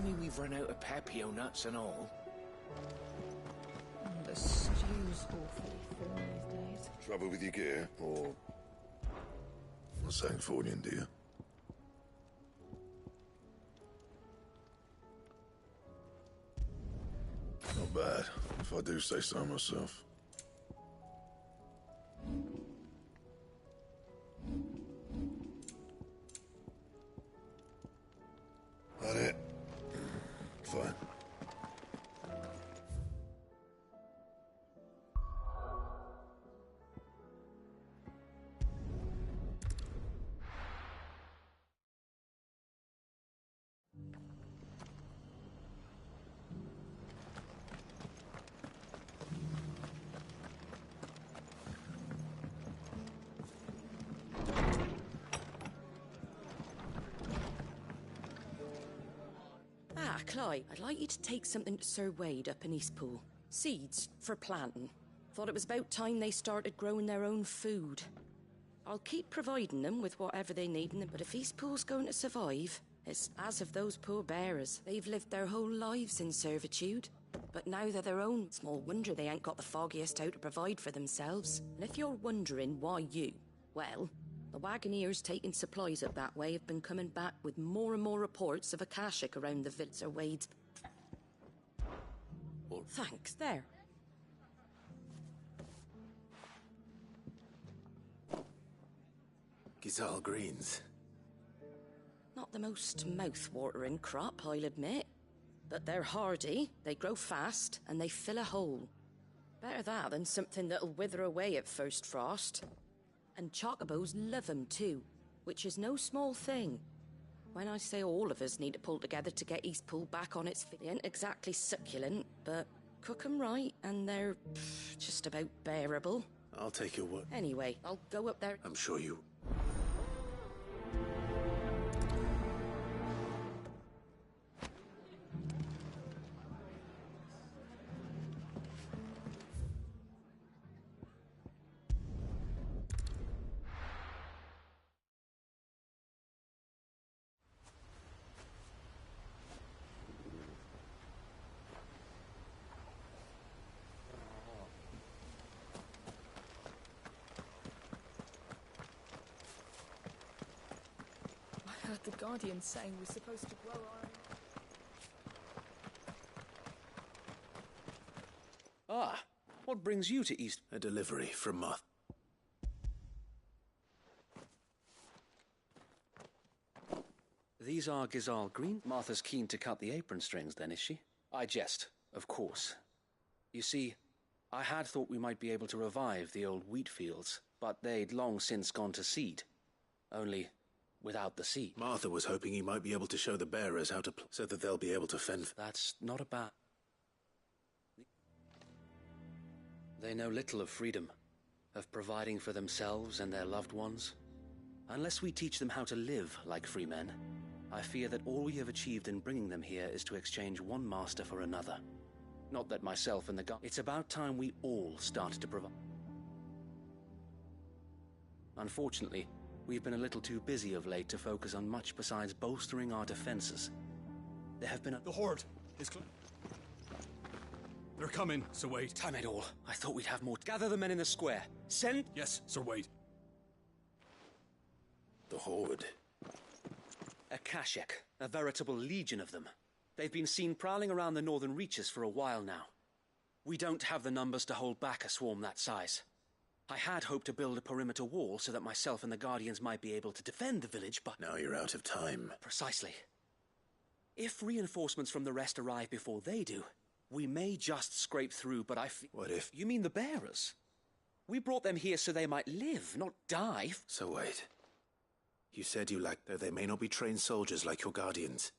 me we've run out of papio nuts and all? The stew's awfully thin these days. Trouble with your gear, or... Not saying Fornian, do you? Not bad, if I do say so myself. That it? Fine. Clyde, I'd like you to take something to Sir Wade up in Eastpool. Seeds for planting. Thought it was about time they started growing their own food. I'll keep providing them with whatever they need, but if Eastpool's going to survive, it's as of those poor bearers. They've lived their whole lives in servitude. But now they're their own. Small wonder they ain't got the foggiest how to provide for themselves. And if you're wondering why you, well, the wagoneers taking supplies up that way have been coming back with more and more reports of Akashic around the village. Sir Wade's... Well, thanks, there. Gizal greens. Not the most mouth-watering crop, I'll admit. But they're hardy, they grow fast, and they fill a hole. Better that than something that'll wither away at first frost. And chocobos love 'em too, which is no small thing. When I say all of us need to pull together to get Eastpool back on its feet, they ain't exactly succulent, but cook 'em right and they're just about bearable. I'll take your word. Anyway, I'll go up there. I'm sure you... I heard the Guardian saying we're supposed to grow our own... Ah, what brings you to East? A delivery from Martha. These are Gizal green. Martha's keen to cut the apron strings then, is she? I jest, of course. You see, I had thought we might be able to revive the old wheat fields, but they'd long since gone to seed. Only... without the seed. Martha was hoping he might be able to show the bearers how to so that they'll be able to fend. That's not a bad... They know little of freedom, of providing for themselves and their loved ones. Unless we teach them how to live like free men, I fear that all we have achieved in bringing them here is to exchange one master for another. Not that myself and the guard... It's about time we all started to provide... Unfortunately, we've been a little too busy of late to focus on much besides bolstering our defenses. There have been The Horde is close. They're coming, Sir Wade. Time it all. I thought we'd have more... Gather the men in the square. Send... Yes, Sir Wade. The Horde. Akashic. A veritable legion of them. They've been seen prowling around the northern reaches for a while now. We don't have the numbers to hold back a swarm that size. I had hoped to build a perimeter wall so that myself and the Guardians might be able to defend the village, but... Now you're out of time. Precisely. If reinforcements from the rest arrive before they do, we may just scrape through, but I feel... What if... You mean the bearers? We brought them here so they might live, not die. So wait. You said you lacked... Though they may not be trained soldiers like your Guardians.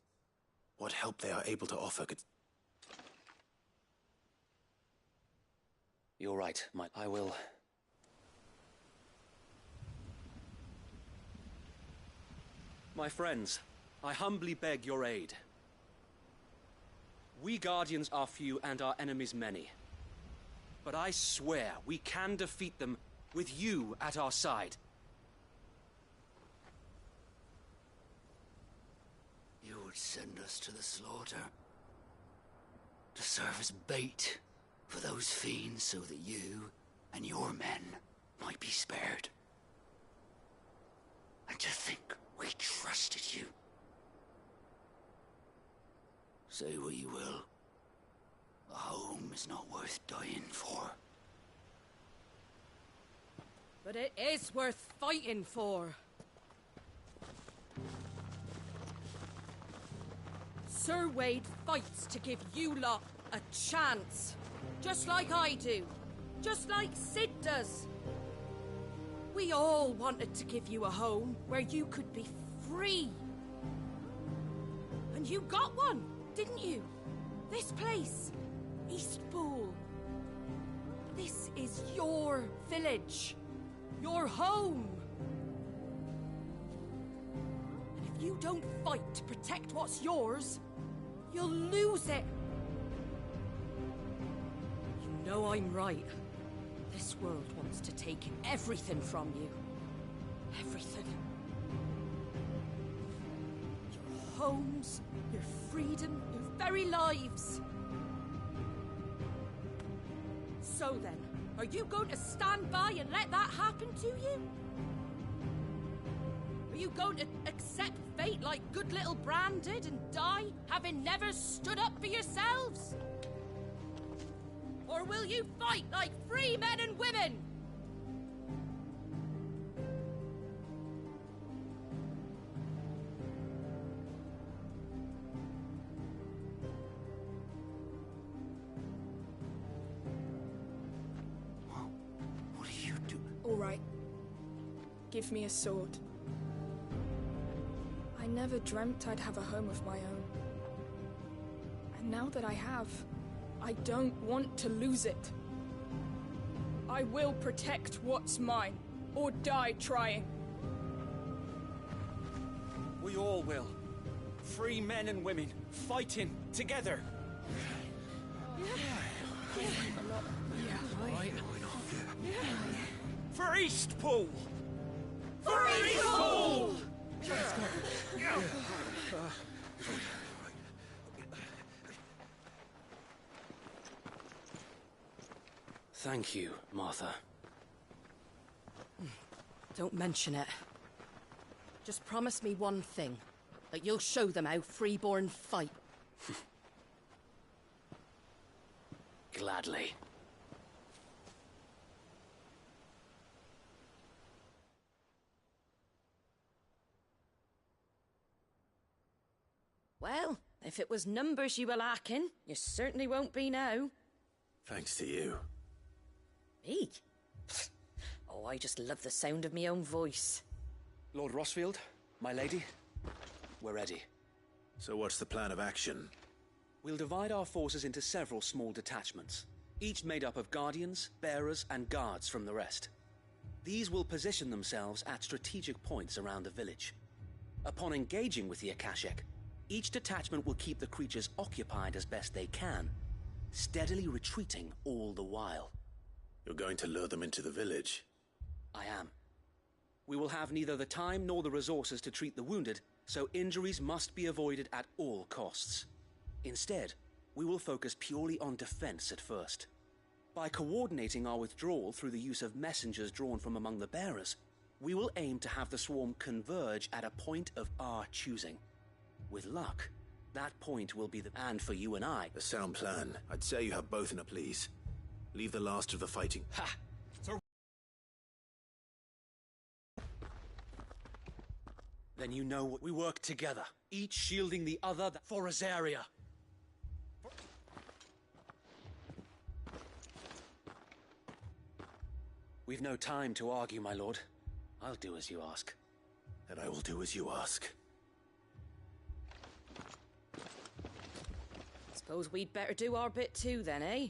What help they are able to offer could... You're right, Mike. I will... My friends, I humbly beg your aid. We Guardians are few and our enemies many. But I swear we can defeat them with you at our side. You'd would send us to the slaughter. To serve as bait for those fiends so that you and your men might be spared. And to think we trusted you. Say what you will. A home is not worth dying for. But it is worth fighting for. Sir Wade fights to give you lot a chance. Just like I do. Just like Sid does. We all wanted to give you a home where you could be free. And you got one, didn't you? This place, Eastpool. This is your village. Your home. And if you don't fight to protect what's yours, you'll lose it. You know I'm right. This world wants to take everything from you. Everything. Your homes, your freedom, your very lives. So then, are you going to stand by and let that happen to you? Are you going to accept fate like good little Bran did and die, having never stood up for yourselves? Or will you fight like free men and women? What do you do? All right. Give me a sword. I never dreamt I'd have a home of my own. And now that I have, I don't want to lose it. I will protect what's mine, or die trying. We all will. Free men and women, fighting together. For Eastpool! For Eastpool! Thank you, Martha. Don't mention it. Just promise me one thing. That you'll show them how freeborn fight. Gladly. Well, if it was numbers you were lacking, you certainly won't be now. Thanks to you. Me? Oh, I just love the sound of my own voice. Lord Rossfield, my lady, we're ready. So what's the plan of action? We'll divide our forces into several small detachments, each made up of guardians, bearers, and guards from the rest. These will position themselves at strategic points around the village. Upon engaging with the Akashic, each detachment will keep the creatures occupied as best they can, steadily retreating all the while. You're going to lure them into the village? I am. We will have neither the time nor the resources to treat the wounded, so injuries must be avoided at all costs. Instead, we will focus purely on defense at first. By coordinating our withdrawal through the use of messengers drawn from among the bearers, we will aim to have the swarm converge at a point of our choosing. With luck, that point will be and for you and I. A sound plan. I'd say you have both in a please. Leave the last of the fighting. Ha! So then you know what we work together, each shielding the other for Azaria. We've no time to argue, my lord. I'll do as you ask. And I will do as you ask. Suppose we'd better do our bit too then, eh?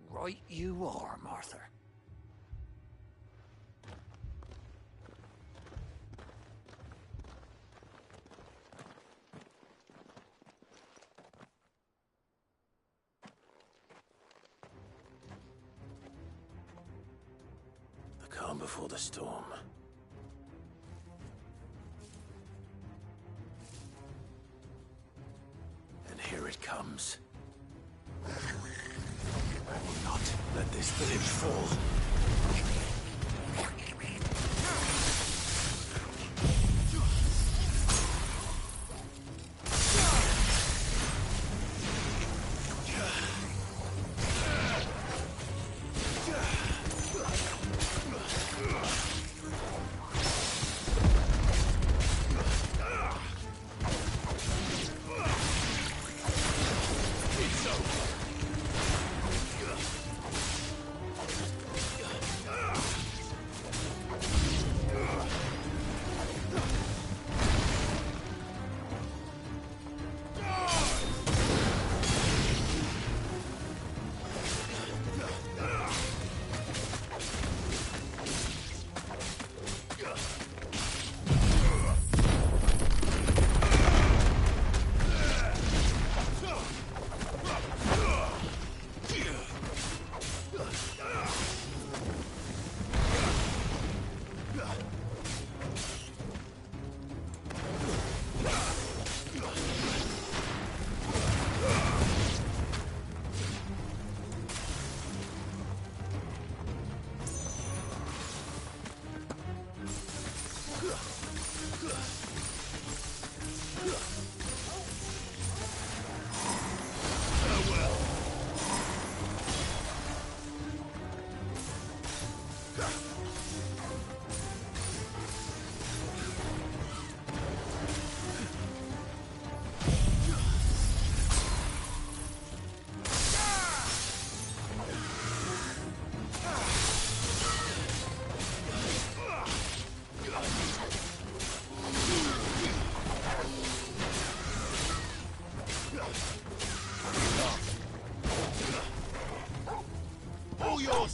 Right you are, Martha. The calm before the storm. it comes. I will not let this village fall.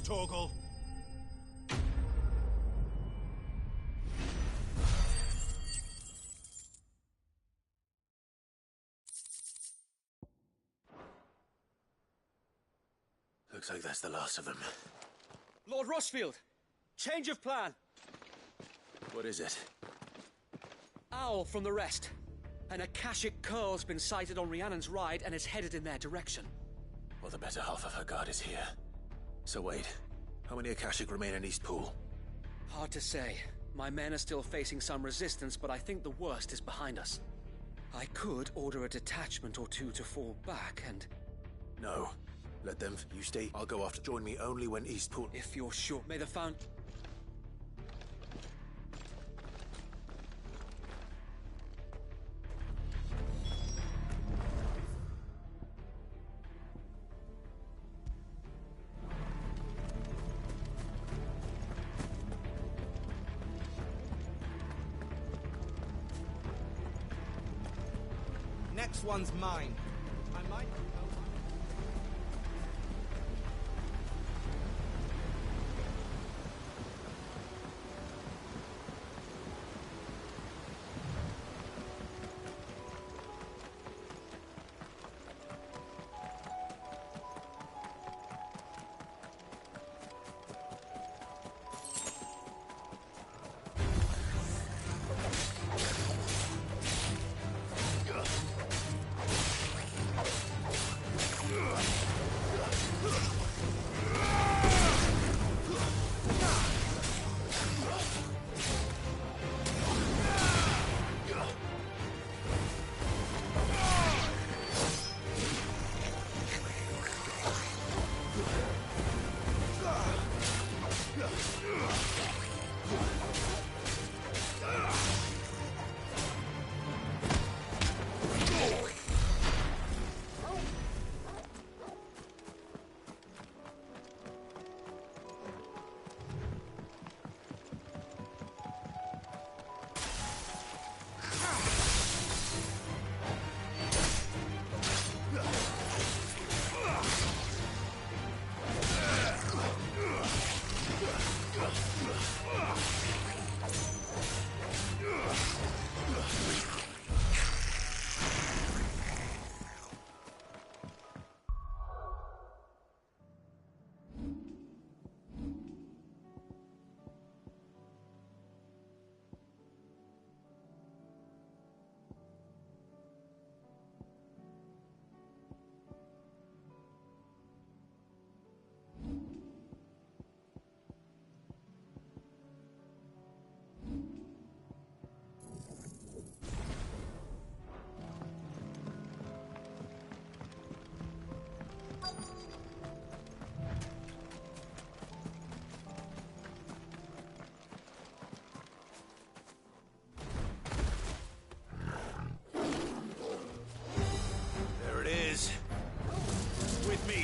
Torgal. Looks like that's the last of them. Lord Rossfield! Change of plan! What is it? Owl from the rest. An Akashic curl's been sighted on Rhiannon's ride and is headed in their direction. Well, the better half of her guard is here. So wait, how many Akashic remain in East Pool? Hard to say. My men are still facing some resistance, but I think the worst is behind us. I could order a detachment or two to fall back and... No. Let them... You stay. I'll go after. Join me only when East Pool... If you're sure. May the found... Next one's mine. I might...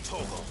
Torgal.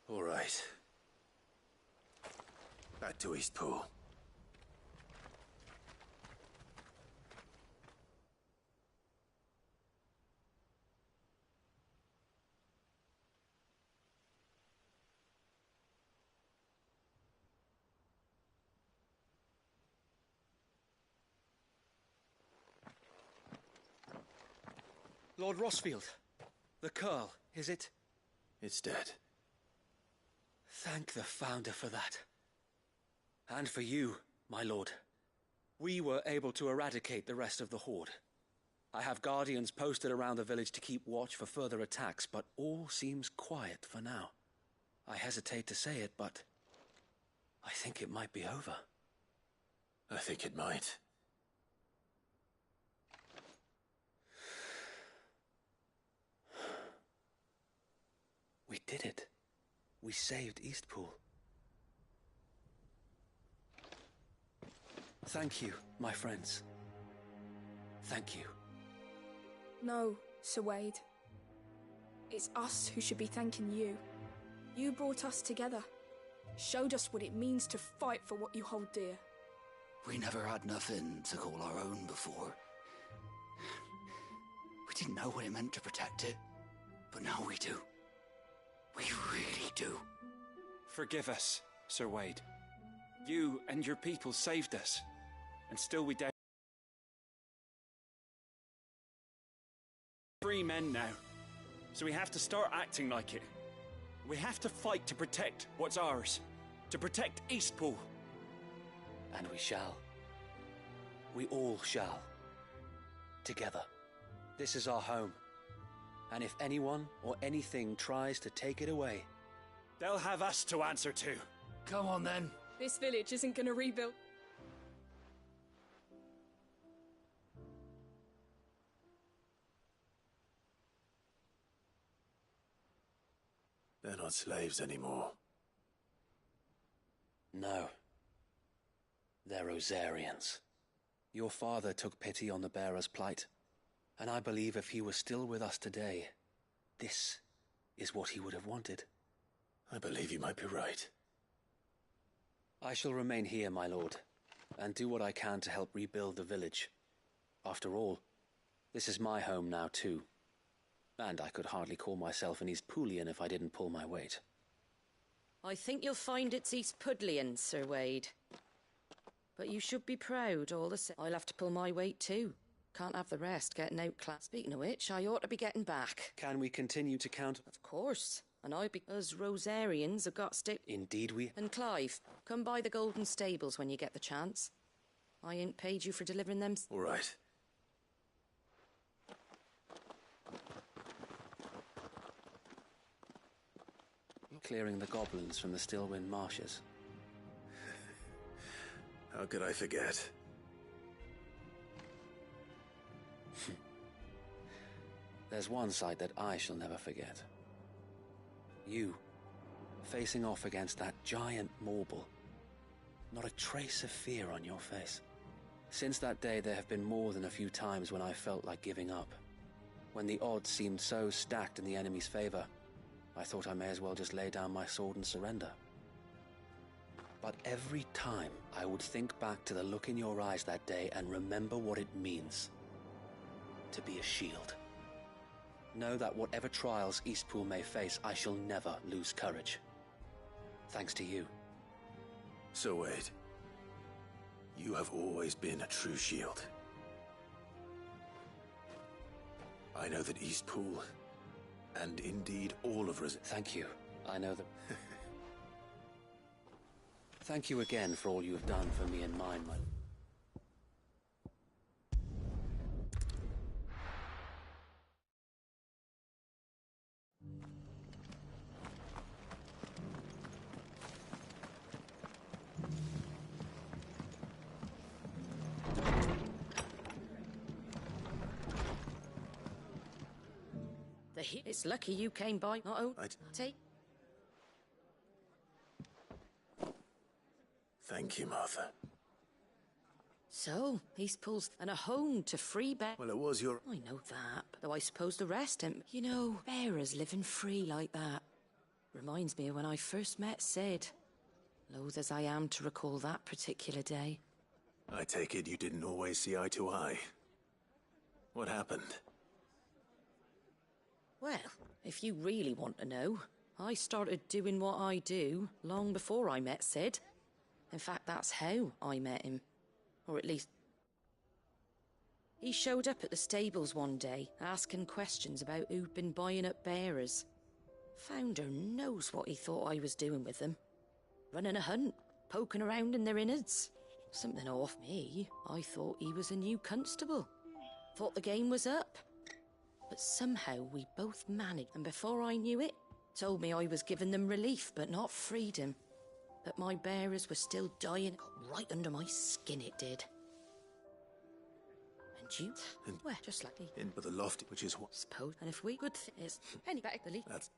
All right. Back to Eastpool. Lord Rossfield. The Curl, is it? It's dead. Thank the Founder for that. And for you, my lord. We were able to eradicate the rest of the Horde. I have guardians posted around the village to keep watch for further attacks, but all seems quiet for now. I hesitate to say it, but I think it might be over. I think it might. We did it. We saved Eastpool. Thank you, my friends. Thank you. No, Sir Wade. It's us who should be thanking you. You brought us together. Showed us what it means to fight for what you hold dear. We never had nothing to call our own before. We didn't know what it meant to protect it, but now we do. We really do. Forgive us, Sir Wade. You and your people saved us, and still we doubt. Free men now, so we have to start acting like it. We have to fight to protect what's ours, to protect Eastpool. And we shall. We all shall. Together. This is our home. And if anyone or anything tries to take it away, they'll have us to answer to. Come on then. This village isn't gonna rebuild. They're not slaves anymore. no. They're Rosarians. Your father took pity on the bearer's plight, and I believe if he was still with us today, this is what he would have wanted. I believe you might be right. I shall remain here, my lord, and do what I can to help rebuild the village. After all, this is my home now too, and I could hardly call myself an Eastpoolian if I didn't pull my weight. I think you'll find it's Eastpudlian, Sir Wade. But you should be proud all the same. I'll have to pull my weight too. Can't have the rest getting outclassed. Speaking of which, I ought to be getting back. Can we continue to count? Of course. And I be us Rosarians have got stick. Indeed we... And Clive, come by the Golden Stables when you get the chance. I ain't paid you for delivering them. All right. Clearing the goblins from the Stillwind marshes. How could I forget? There's one sight that I shall never forget. You, facing off against that giant Morble. Not a trace of fear on your face. Since that day, there have been more than a few times when I felt like giving up. When the odds seemed so stacked in the enemy's favor, I thought I may as well just lay down my sword and surrender. But every time, I would think back to the look in your eyes that day and remember what it means to be a shield. Know that whatever trials Eastpool may face, I shall never lose courage. Thanks to you. So Wade, you have always been a true shield. I know that Eastpool, and indeed all of us... Thank you. I know that... Thank you again for all you have done for me and mine, my... It's lucky you came by. Take. Thank you, Martha. So, Eastpool's and a home to free bear. Well, it was your... I know that, though I suppose the rest ain't. You know, bearers living free like that. Reminds me of when I first met Sid. Loath as I am to recall that particular day. I take it you didn't always see eye to eye. What happened? Well, if you really want to know, I started doing what I do long before I met Sid. In fact, that's how I met him. Or at least... He showed up at the stables one day, asking questions about who'd been buying up bearers. Founder knows what he thought I was doing with them. Running a hunt, poking around in their innards. Something off me. I thought he was a new constable. Thought the game was up. But somehow we both managed, and before I knew it, told me I was giving them relief, but not freedom. That my bearers were still dying right under my skin, it did. And you? Well, just like me. In but the loft, which is what... Suppose. And if we could is any better the least. That's...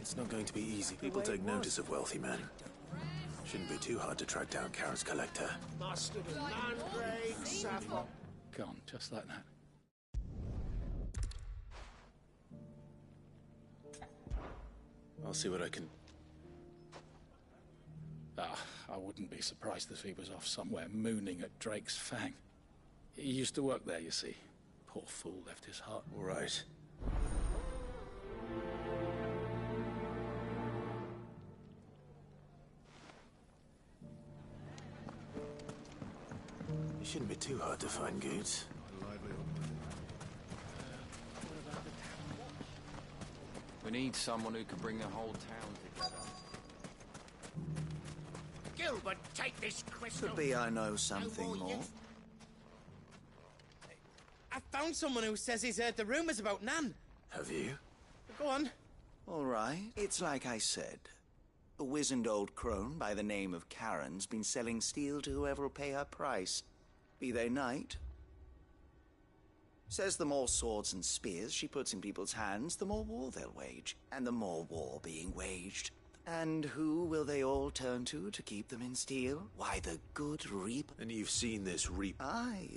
It's not going to be easy. People take notice of wealthy men. Shouldn't be too hard to track down Karen's collector. Mustard and mandrake, saffron. Gone, just like that. I'll see what I can... I wouldn't be surprised if he was off somewhere mooning at Drake's Fang. He used to work there, you see. Poor fool left his heart. All right. It shouldn't be too hard to find goods. We need someone who can bring the whole town together. Gilbert, take this crystal. Could be I know something more. I found someone who says he's heard the rumors about Nan. Have you? Go on. All right. It's like I said. A wizened old crone by the name of Karen's been selling steel to whoever will pay her price. be they knight. Says the more swords and spears she puts in people's hands, the more war they'll wage. And the more war being waged. And who will they all turn to keep them in steel? Why, the good Reaper. And you've seen this Reaper? Aye,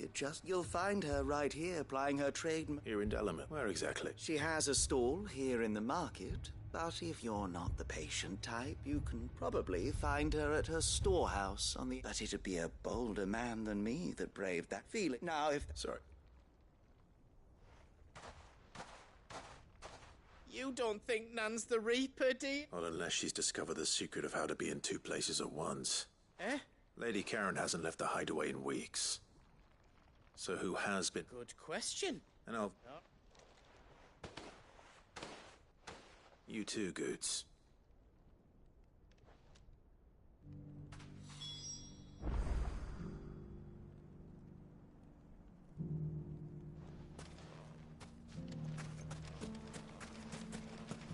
you'll find her right here, plying her trade. Here in Delamere. Where exactly? She has a stall here in the market, but if you're not the patient type, you can probably find her at her storehouse on the... But it'd be a bolder man than me that braved that feeling. Now, if... Sorry. You don't think Nan's the Reaper, do you? Not unless she's discovered the secret of how to be in two places at once. Eh? Lady Karen hasn't left the hideaway in weeks. So who has been? Good question. And I'll... You too, Goots.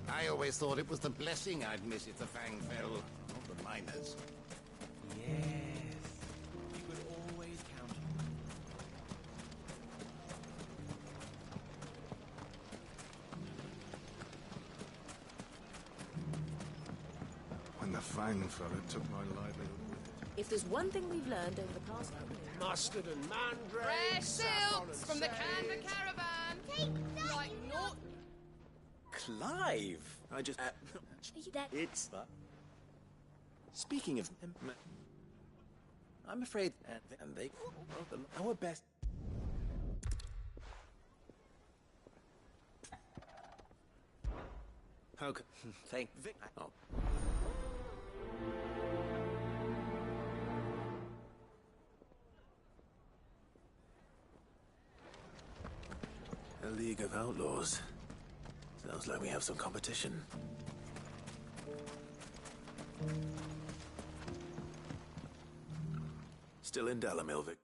I always thought it was the blessing I'd miss if the fang fell. Not the miners. Yes. You could always count on them. When the fang fell, it took my livelihood with it. If there's one thing we've learned over the past couple of years... Mustard and mandrake. Fresh silks from the Canva caravan. Take that, like not. Clive! I just... Are you there? It's... Speaking of... I'm afraid... And they... Our best... Okay. Thank Vic... Oh. A League of Outlaws. Sounds like we have some competition. Still in Delamere, Vic.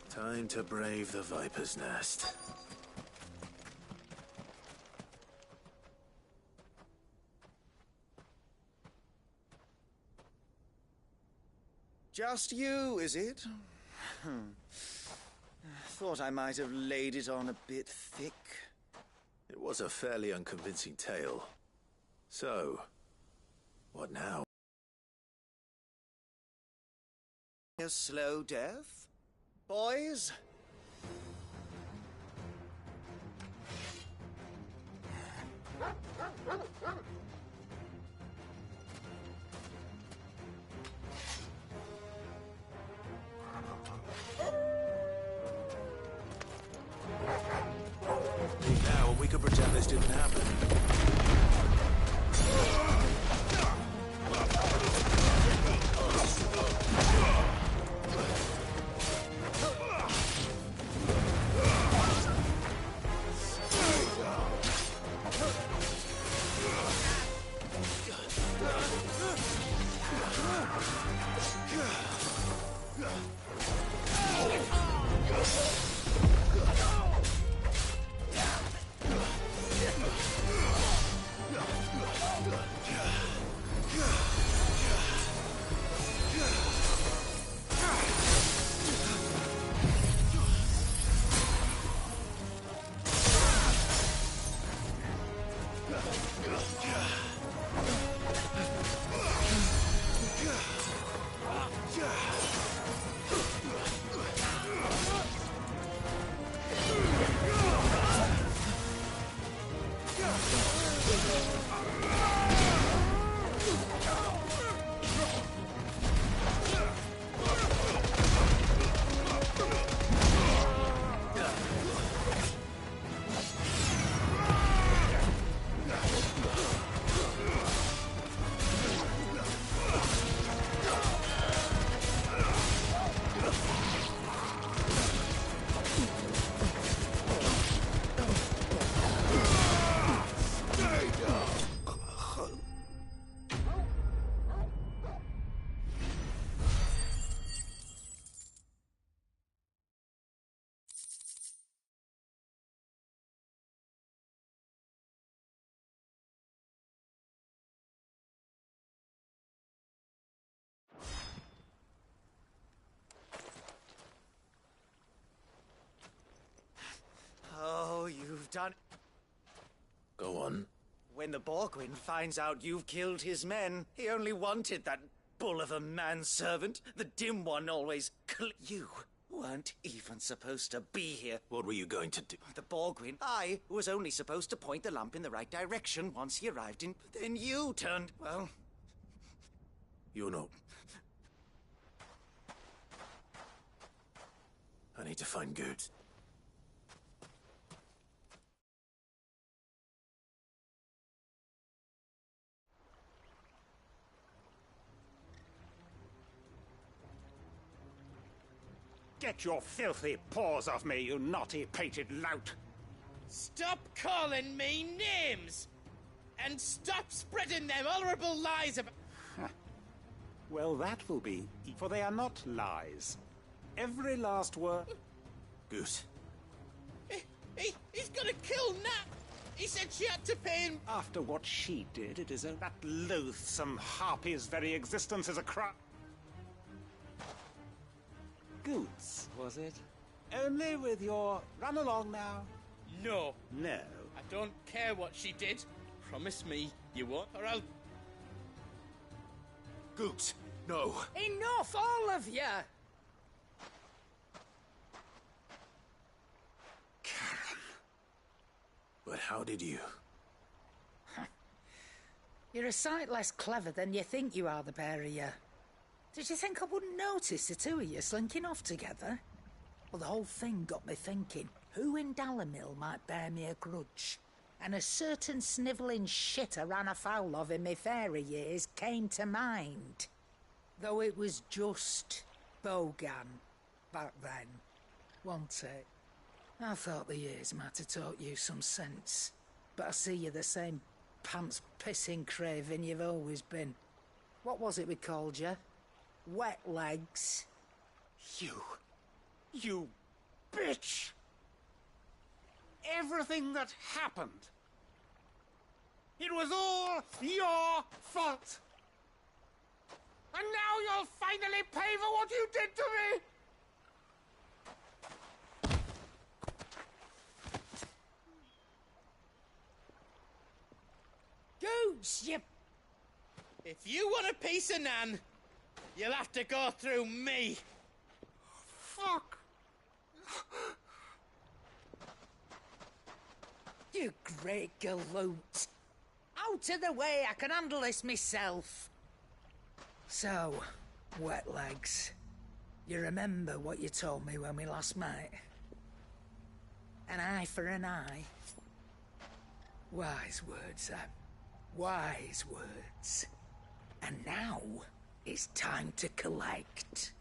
Time to brave the Viper's Nest. Just you, is it? Thought I might have laid it on a bit thick. It was a fairly unconvincing tale. So, what now? A slow death? Boys? Now, and we could pretend this didn't happen. done... Go on. When the Borgwyn finds out you've killed his men, he only wanted that bull of a manservant. The dim one always... You weren't even supposed to be here. What were you going to do? The Borgwyn, I was only supposed to point the lamp in the right direction once he arrived in... Then you turned... Well... You're not... I need to find Goods. Get your filthy paws off me, you naughty-pated lout! Stop calling me names! And stop spreading them horrible lies about... Well, that will be... For they are not lies. Every last word... Goose. He's gonna kill Nat! He said she had to pay him... After what she did, it is that loathsome harpy's very existence is a crime. Goods, was it? Only with your... Run along now. No. No. I don't care what she did. Promise me you won't, or I'll... Goods, no. Enough, all of you! Karen. But how did you? You're a sight less clever than you think you are, the pair of you. Did you think I wouldn't notice the two of you slinking off together? Well, the whole thing got me thinking, who in Dalamil might bear me a grudge? And a certain snivelling shit I ran afoul of in my fairy years came to mind. Though it was just Bogan back then, wasn't it? I thought the years might have taught you some sense, but I see you're the same pants-pissing craven you've always been. What was it we called you? Wet legs. You bitch! Everything that happened, it was all your fault! And now you'll finally pay for what you did to me! Gooch, you... If you want a piece of Nan, you'll have to go through me. Fuck! You great galoot. Out of the way, I can handle this myself. So, wet legs, you remember what you told me when we last met? An eye for an eye. Wise words, Sam. Wise words. And now, it's time to collect.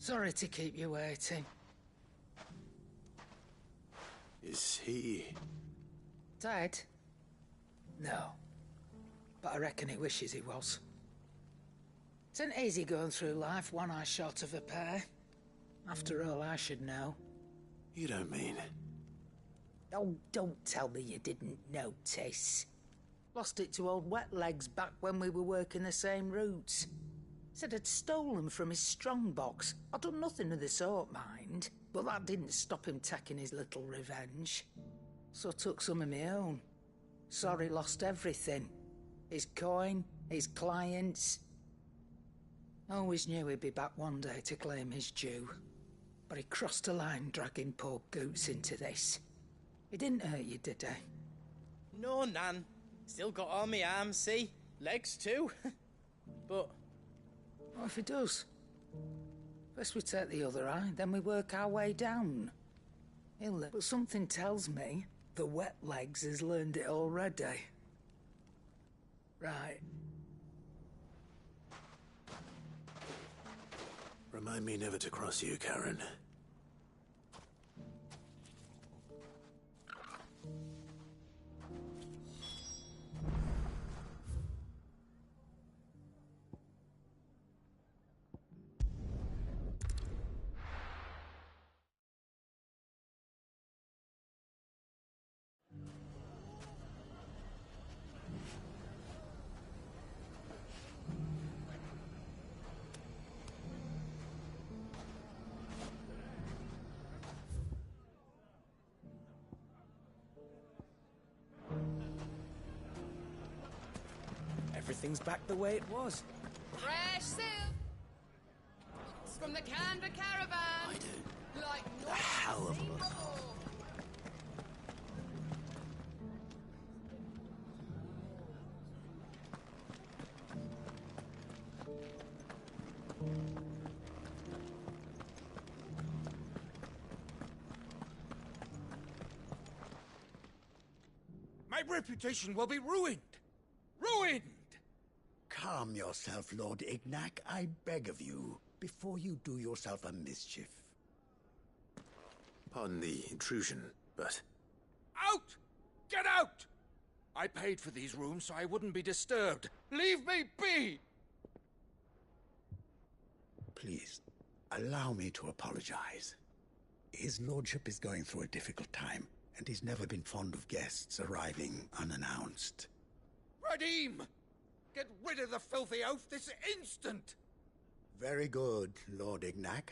Sorry to keep you waiting. Is he... Dead? No. But I reckon he wishes he was. It ain't easy going through life one eye short of a pair. After all, I should know. You don't mean... Oh, don't tell me you didn't notice. Lost it to old Wet Legs back when we were working the same routes. Said I'd stolen from his strongbox. I'd done nothing of the sort, mind. But that didn't stop him taking his little revenge. So I took some of my own. Sorry, lost everything. His coin, his clients. Always knew he'd be back one day to claim his due. But he crossed a line dragging poor Goots into this. He didn't hurt you, did he? No, Nan. Still got all my arms, see? Legs too. But... What if he does? First we take the other eye, then we work our way down. But something tells me the Wet Legs has learned it already. Right. Remind me never to cross you, Karen. Everything's back the way it was. Fresh silk. From the Canva caravan. I do. Like A hell of a lot. My reputation will be ruined. Ruined! Calm yourself, Lord Ignac, I beg of you, before you do yourself a mischief. Pardon the intrusion, but... Out! Get out! I paid for these rooms so I wouldn't be disturbed. Leave me be! Please, allow me to apologize. His lordship is going through a difficult time, and he's never been fond of guests arriving unannounced. Radim! Get rid of the filthy oaf this instant! Very good, Lord Ignac.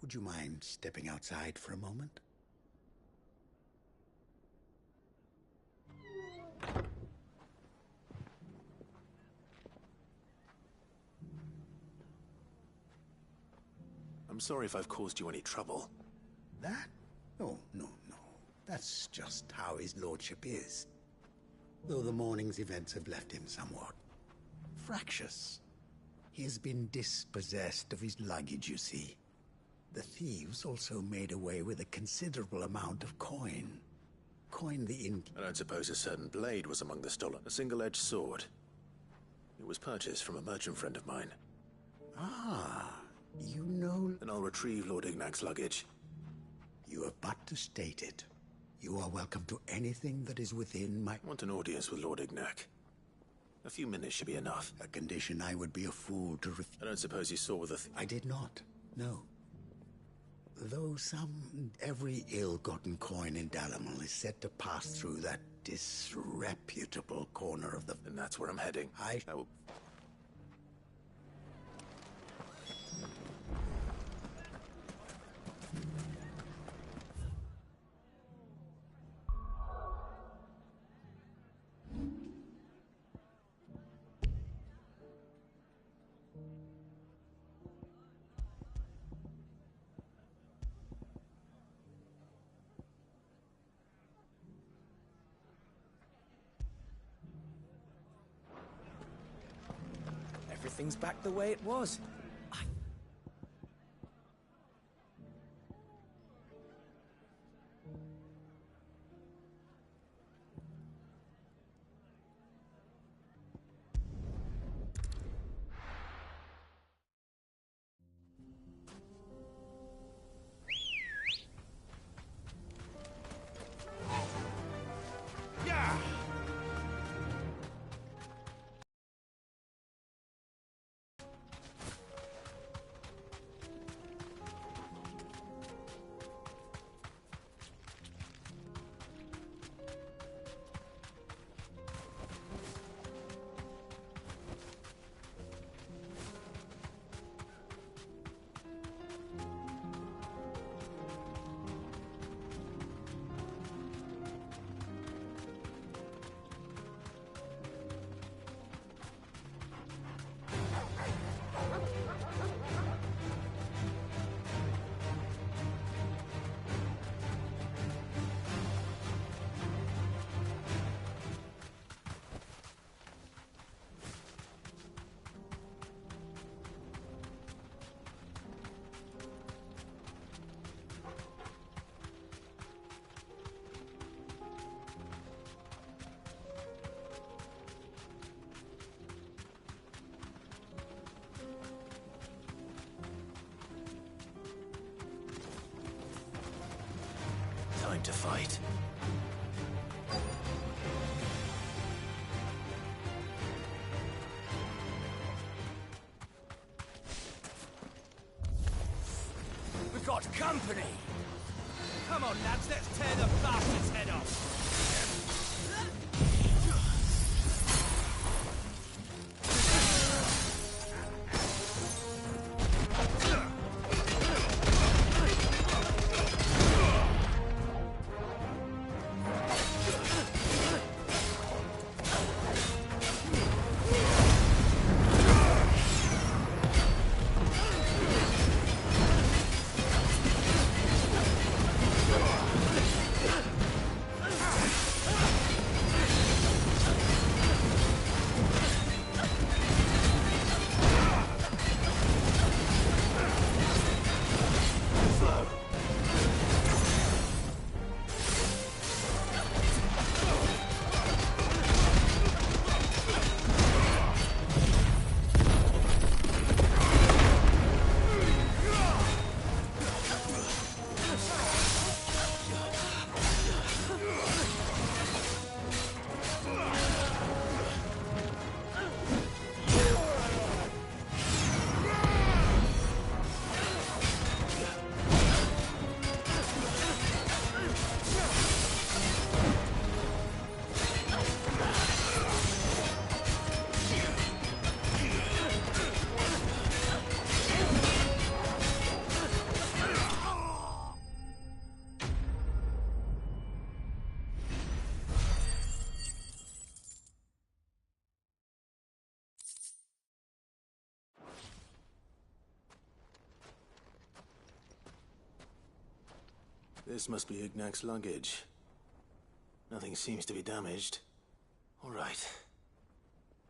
Would you mind stepping outside for a moment? I'm sorry if I've caused you any trouble. That? Oh, no. That's just how his lordship is. Though the morning's events have left him somewhat fractious. He has been dispossessed of his luggage, you see. The thieves also made away with a considerable amount of coin. I don't suppose a certain blade was among the stolen. A single-edged sword. It was purchased from a merchant friend of mine. Ah, you know... Then I'll retrieve Lord Ignac's luggage. You have but to state it. You are welcome to anything that is within my... I want an audience with Lord Ignac. A few minutes should be enough. A condition I would be a fool to I don't suppose you saw the... I did not, no. Though every ill-gotten coin in Dalamil is said to pass through that disreputable corner of the... And that's where I'm heading. I will... Everything's back the way it was. Time to fight. We've got company! Come on, lads, let's tear the bastard's head off! This must be Ignac's luggage. Nothing seems to be damaged. All right.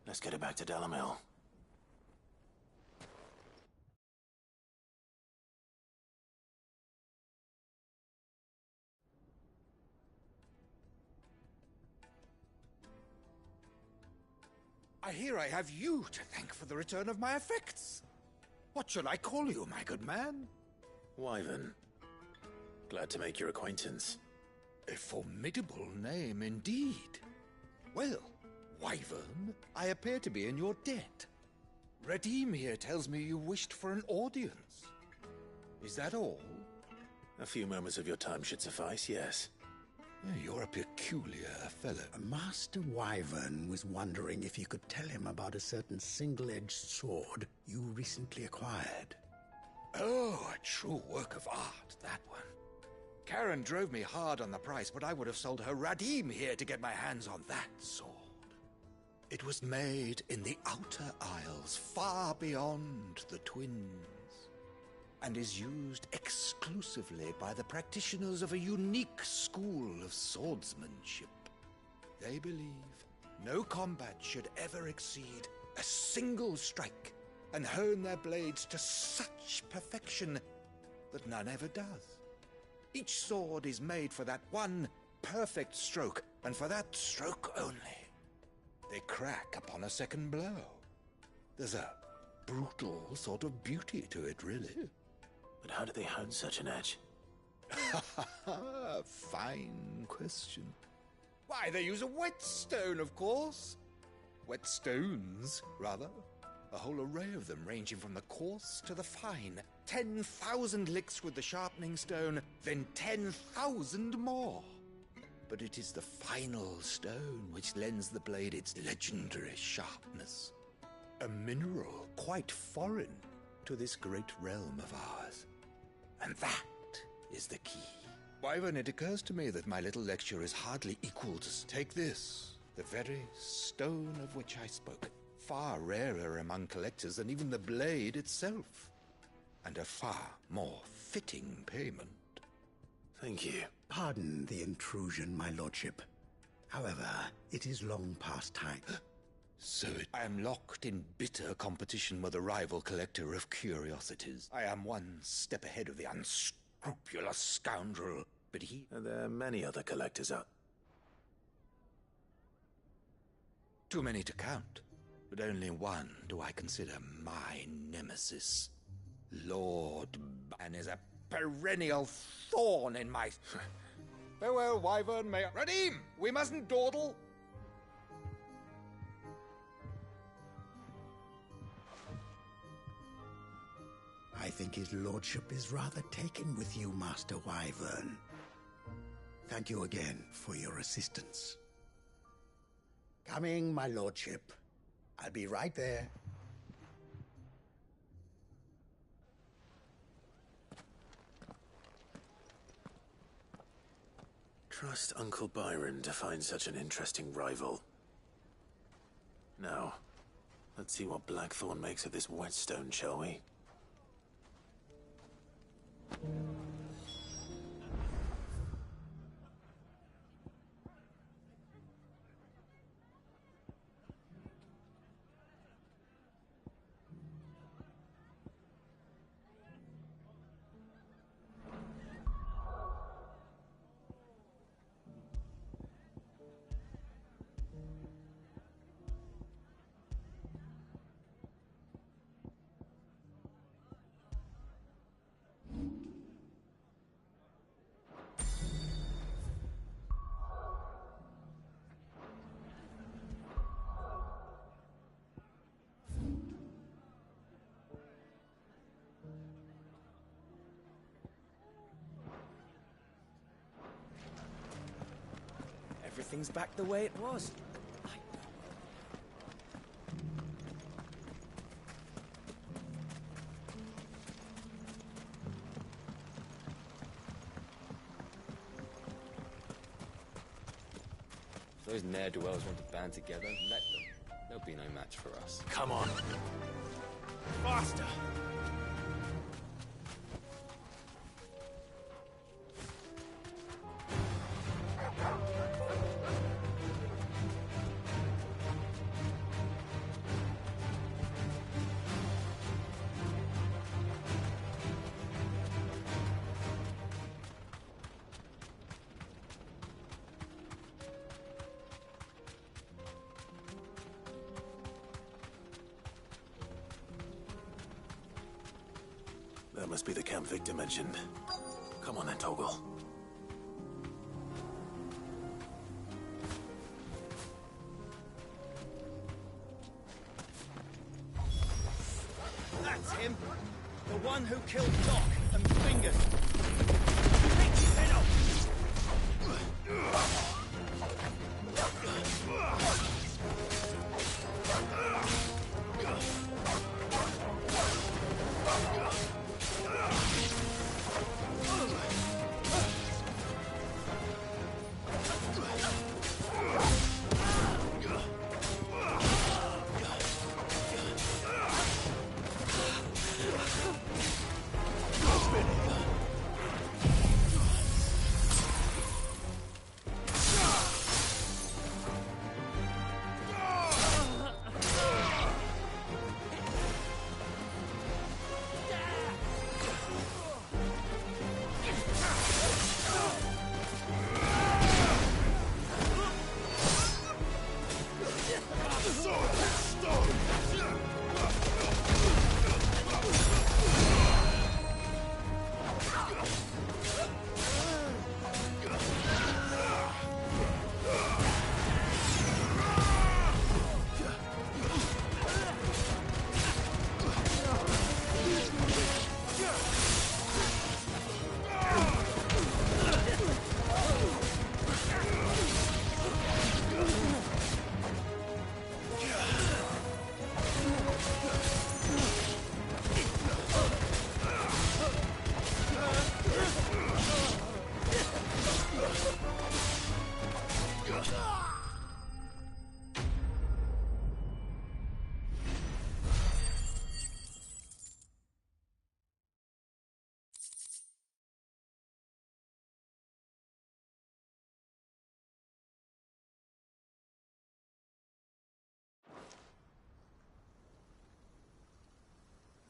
Let's get it back to Dalamil. I hear I have you to thank for the return of my effects. What shall I call you, my good man? Wyvern. Glad to make your acquaintance. A formidable name indeed. Well, Wyvern, I appear to be in your debt. Redeem here tells me you wished for an audience. Is that all? A few moments of your time should suffice, yes. You're a peculiar fellow. Master Wyvern was wondering if you could tell him about a certain single-edged sword you recently acquired. Oh, a true work of art, that one. Karen drove me hard on the price, but I would have sold her Radim here to get my hands on that sword. It was made in the Outer Isles, far beyond the Twins, and is used exclusively by the practitioners of a unique school of swordsmanship. They believe no combat should ever exceed a single strike, and hone their blades to such perfection that none ever does. Each sword is made for that one perfect stroke, and for that stroke only. They crack upon a second blow. There's a brutal sort of beauty to it, really. But how do they hone such an edge? Fine question. Why, they use a whetstone, of course. Whetstones, rather. A whole array of them, ranging from the coarse to the fine. 10,000 licks with the sharpening stone, then 10,000 more. But it is the final stone which lends the blade its legendary sharpness. A mineral quite foreign to this great realm of ours. And that is the key. Wyvern, it occurs to me that my little lecture is hardly equal to... Take this, the very stone of which I spoke. Far rarer among collectors than even the blade itself. And a far more fitting payment. Thank you. Pardon the intrusion, my lordship. However, it is long past time. So I am locked in bitter competition with a rival collector of curiosities. I am one step ahead of the unscrupulous scoundrel, but he... Are there many other collectors out? Too many to count, but only one do I consider my nemesis. Lord Ban is a perennial thorn in my... Farewell, Wyvern, may I... Radim! We mustn't dawdle! I think his lordship is rather taken with you, Master Wyvern. Thank you again for your assistance. Coming, my lordship. I'll be right there. Trust Uncle Byron to find such an interesting rival. Now, let's see what Blackthorn makes of this whetstone, shall we? Everything's back the way it was. If those ne'er-do-wells want to band together, let them. They'll be no match for us. Come on. Faster! That must be the camp Victor mentioned. Come on then, Toggle. That's him! The one who killed Doc and Fingers! Take his head off!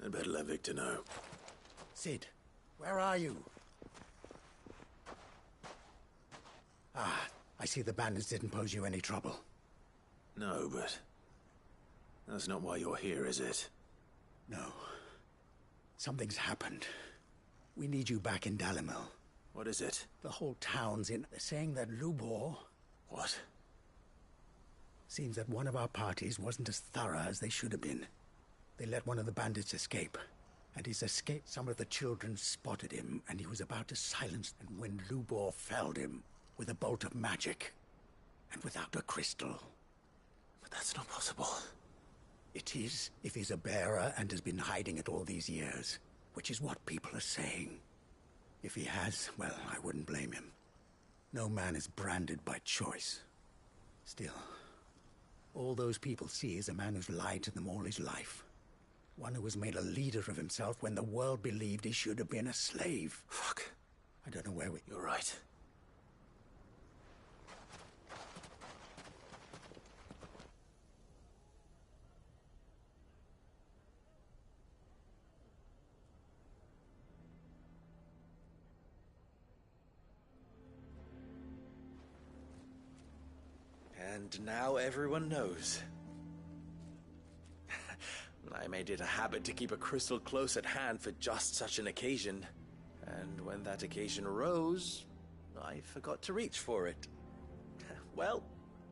I'd better let Victor know. Sid, where are you? Ah, I see the bandits didn't pose you any trouble. No, but that's not why you're here, is it? No. Something's happened. We need you back in Dalimil. What is it? The whole town's in. They're saying that Lubor... What? Seems that one of our parties wasn't as thorough as they should have been. They let one of the bandits escape. And his escape, some of the children spotted him, and he was about to silence them when Lubor felled him with a bolt of magic. And without a crystal. But that's not possible. It is, if he's a bearer and has been hiding it all these years. Which is what people are saying. If he has, well, I wouldn't blame him. No man is branded by choice. Still, all those people see is a man who's lied to them all his life. One who was made a leader of himself when the world believed he should have been a slave. Fuck. I don't know where we... You're right. And now everyone knows. I made it a habit to keep a crystal close at hand for just such an occasion. And when that occasion arose, I forgot to reach for it. Well,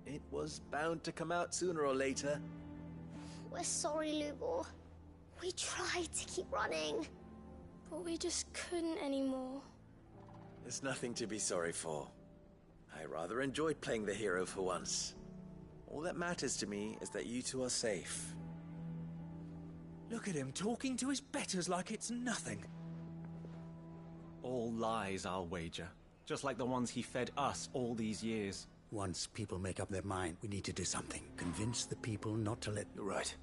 it was bound to come out sooner or later. We're sorry, Lubor. We tried to keep running, but we just couldn't anymore. There's nothing to be sorry for. I rather enjoyed playing the hero for once. All that matters to me is that you two are safe. Look at him talking to his betters like it's nothing. All lies, I'll wager. Just like the ones he fed us all these years. Once people make up their mind, we need to do something. Convince the people not to let... You're right.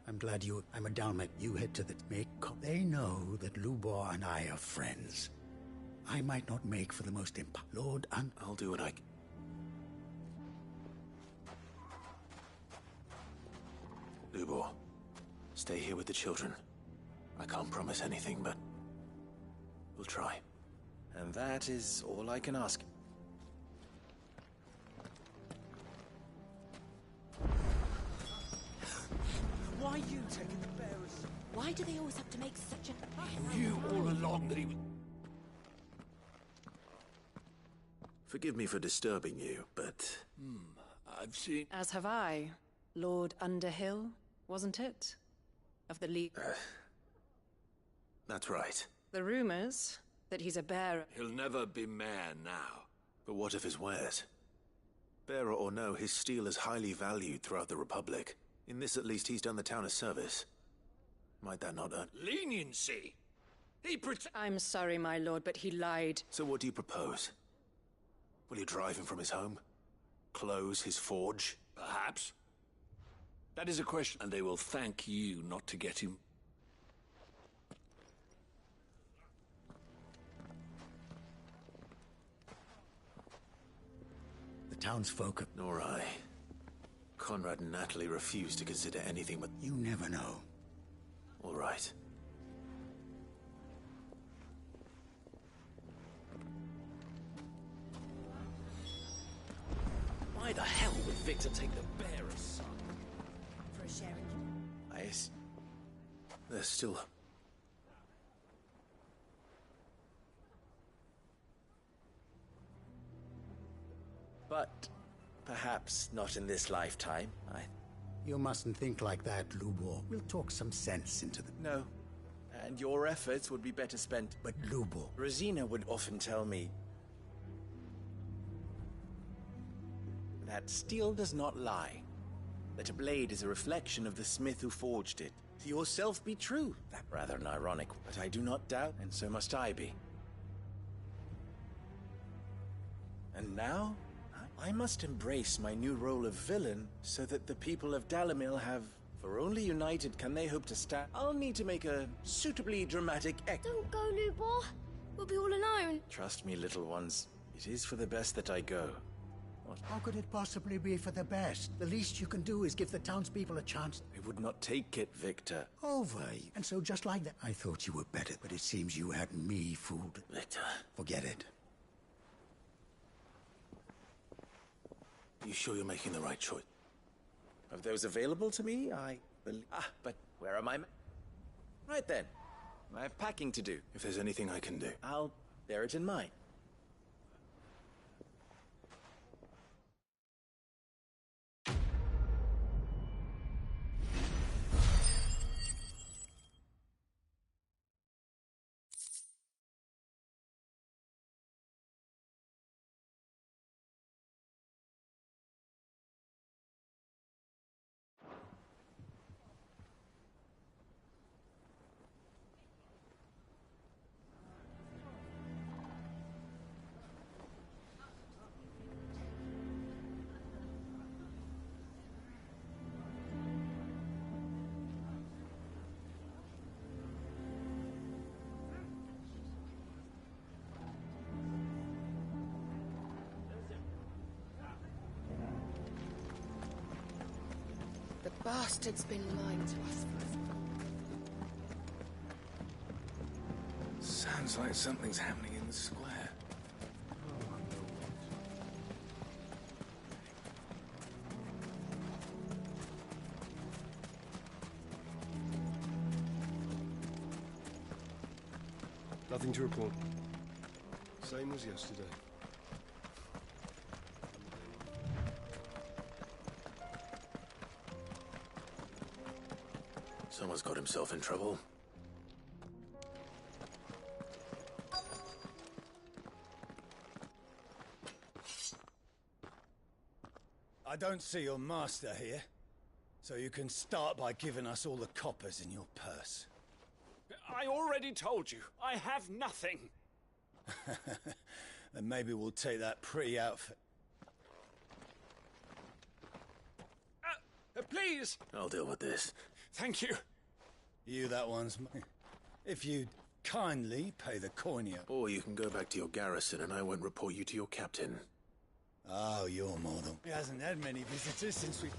I'm glad I'm a Dalmet. You head to the... They know that Lubor and I are friends. I might not make for the most Lord and... I'll do what I... Lubor, stay here with the children. I can't promise anything, but we'll try. And that is all I can ask. Why are you taking the bearers? Why do they always have to make such a... He knew all along that he was... Forgive me for disturbing you, but... I've seen... As have I. Lord Underhill, wasn't it? Of the League... That's right. The rumors that he's a bearer... He'll never be mayor now. But what of his wares? Bearer or no, his steel is highly valued throughout the Republic. In this, at least, he's done the town a service. Might that not earn... Leniency? I'm sorry, my lord, but he lied. So what do you propose? Will you drive him from his home? Close his forge? Perhaps. That is a question, and they will thank you not to get him... The townsfolk... Nor I. Conrad and Natalie refuse to consider anything but... You never know. All right. Why the hell would Victor take the bearer's son? For a sharing... There's still... But perhaps not in this lifetime. You mustn't think like that, Lubor. We'll talk some sense into the... No. And your efforts would be better spent... But Lubor... Rosina would often tell me... that steel does not lie. That a blade is a reflection of the smith who forged it. To yourself be true. That rather ironic, but I do not doubt, and so must I be. And now... I must embrace my new role of villain so that the people of Dalamil have... For only united can they hope to stand... I'll need to make a suitably dramatic Don't go, Lubor. We'll be all alone. Trust me, little ones. It is for the best that I go. What? How could it possibly be for the best? The least you can do is give the townspeople a chance. I would not take it, Victor. Over. And so just like that, I thought you were better, but it seems you had me fooled. Victor. Forget it. You sure you're making the right choice? Of those available to me, I believe... but where are my... Right then. I have packing to do. If there's anything I can do... I'll bear it in mind. The bastard's been lying to us. Sounds like something's happening in the square. Nothing to report. Same as yesterday. Someone's got himself in trouble. I don't see your master here, so you can start by giving us all the coppers in your purse. I already told you, I have nothing. Then maybe we'll take that pretty outfit. Please! I'll deal with this. Thank you. You that one's mine. If you'd kindly pay the coiner. Or you can go back to your garrison and I won't report you to your captain. Oh, you're more than... He hasn't had many visitors since we...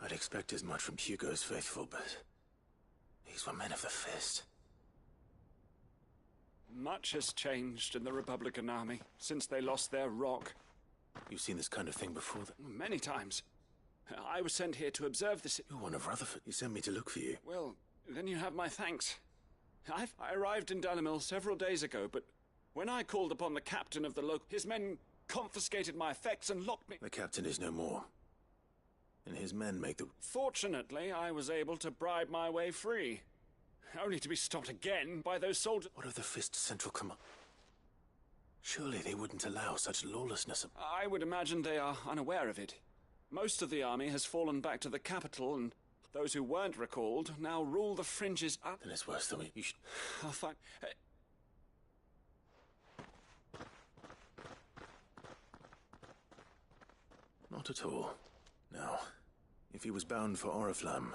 I'd expect as much from Hugo's faithful, but these were men of the fist. Much has changed in the Republican army since they lost their rock. You've seen this kind of thing before? Many times. I was sent here to observe this. You're one of Rutherford. You sent me to look for you. Well, then you have my thanks. I arrived in Dalimil several days ago, but when I called upon the captain of the local, his men confiscated my effects and locked me. The captain is no more. And his men make the... Fortunately, I was able to bribe my way free. Only to be stopped again by those soldiers. What of the Fist Central Command? Surely they wouldn't allow such lawlessness. I would imagine they are unaware of it. Most of the army has fallen back to the capital, and those who weren't recalled now rule the fringes up. Then it's worse than we... You should... I'll find... Not at all. Now, if he was bound for Oriflamme...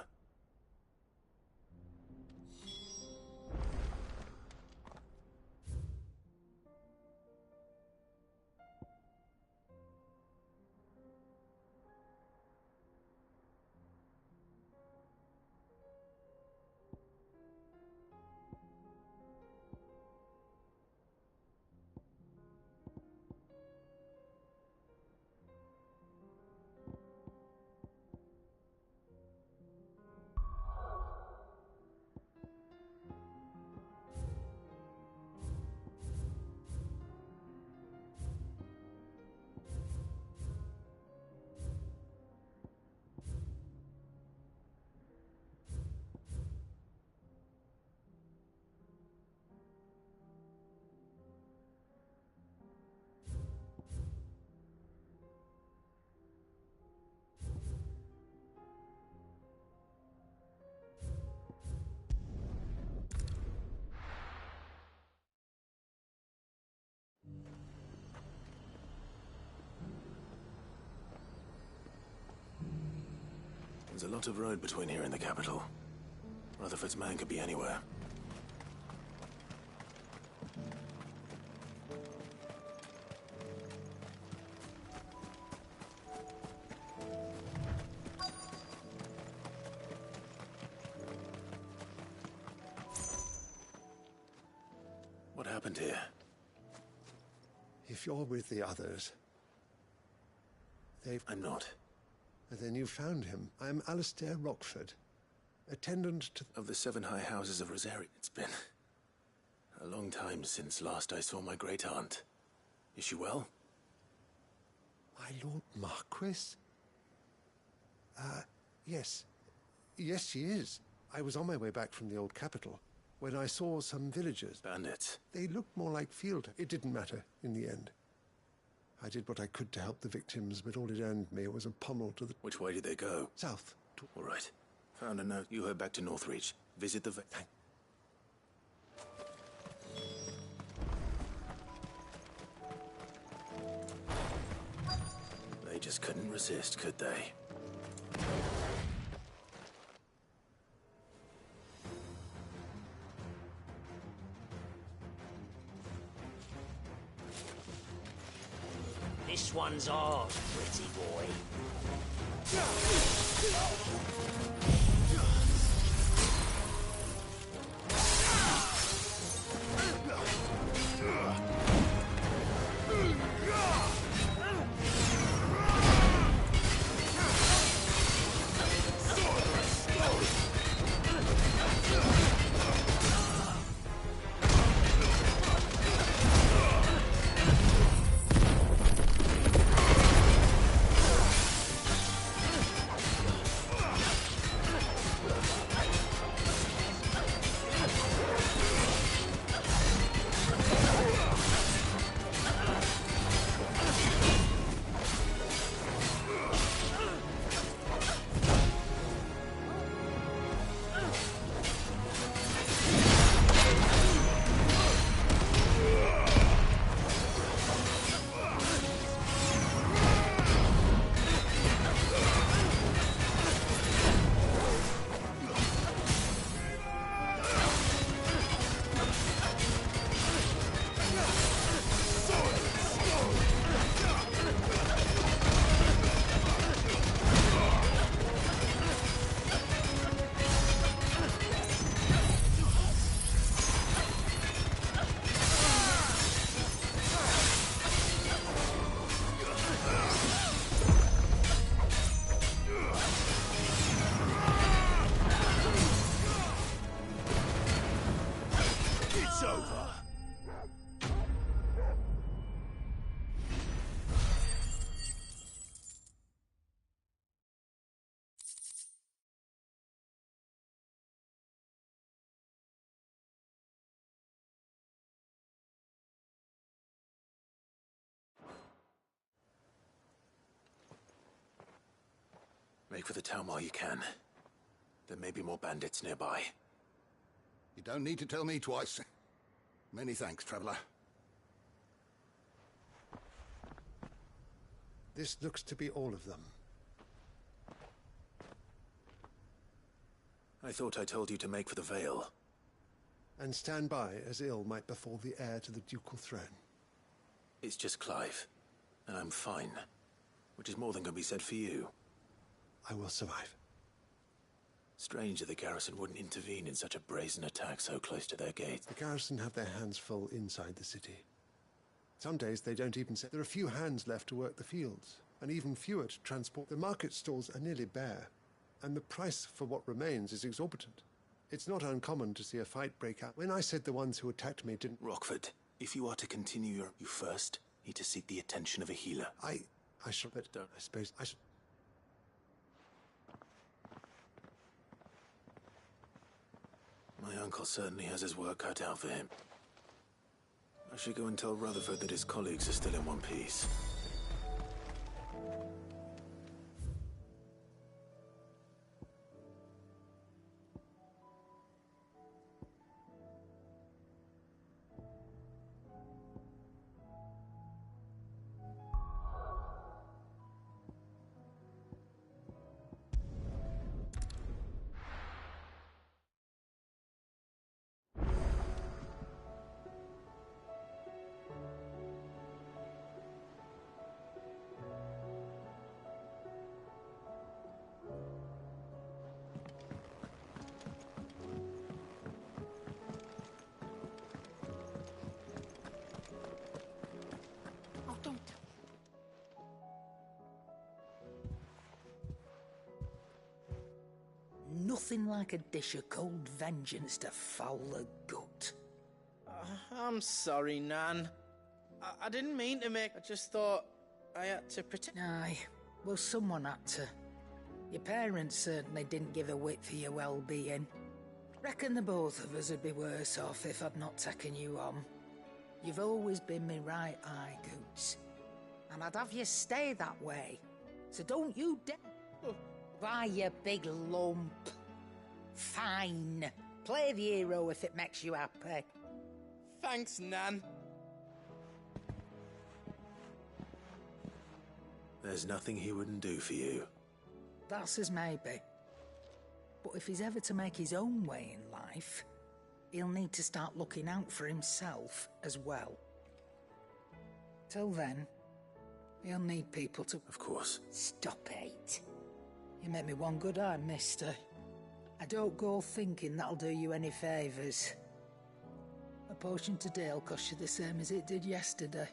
There's a lot of road between here and the capital. Rutherford's man could be anywhere. What happened here? If you're with the others, I'm not. Then you found him. I'm Alistair Rockford, attendant to... Of the 7 high houses of Rosaria. It's been a long time since last I saw my great-aunt. Is she well? My Lord Marquis? Yes. Yes, she is. I was on my way back from the old capital when I saw some villagers. Bandits. They looked more like field. It didn't matter in the end. I did what I could to help the victims, but all it earned me was a pommel to the... Which way did they go? South. All right. Found a note. You heard back to Northreach. Visit the... They just couldn't resist, could they? This one's ours, pretty boy. Make for the town while you can. There may be more bandits nearby. You don't need to tell me twice. Many thanks, traveler. This looks to be all of them. I thought I told you to make for the Vale. And stand by as ill might befall the heir to the ducal throne. It's just Clive, and I'm fine. Which is more than can be said for you. I will survive. Strange that the garrison wouldn't intervene in such a brazen attack so close to their gates. The garrison have their hands full inside the city. Some days they don't even say there are few hands left to work the fields, and even fewer to transport. The market stalls are nearly bare, and the price for what remains is exorbitant. It's not uncommon to see a fight break out. When I said the ones who attacked me didn't... Rockford, if you are to continue you first need to seek the attention of a healer. I shall, but I suppose I shall... My uncle certainly has his work cut out for him. I should go and tell Rutherford that his colleagues are still in one piece. Nothing like a dish of cold vengeance to foul the gut. I'm sorry, Nan. I didn't mean to make... I just thought I had to protect... Aye, well, someone had to. Your parents certainly didn't give a whit for your well-being. Reckon the both of us would be worse off if I'd not taken you on. You've always been me right eye, Goots. And I'd have you stay that way. So don't you dare... Why, you big lump. Fine. Play the hero if it makes you happy. Thanks, Nan. There's nothing he wouldn't do for you. That's as maybe. But if he's ever to make his own way in life, he'll need to start looking out for himself as well. Till then, he'll need people to... Of course. Stop it. You make me one good eye, mister. I don't go thinking that'll do you any favours. A potion today'll cost you the same as it did yesterday.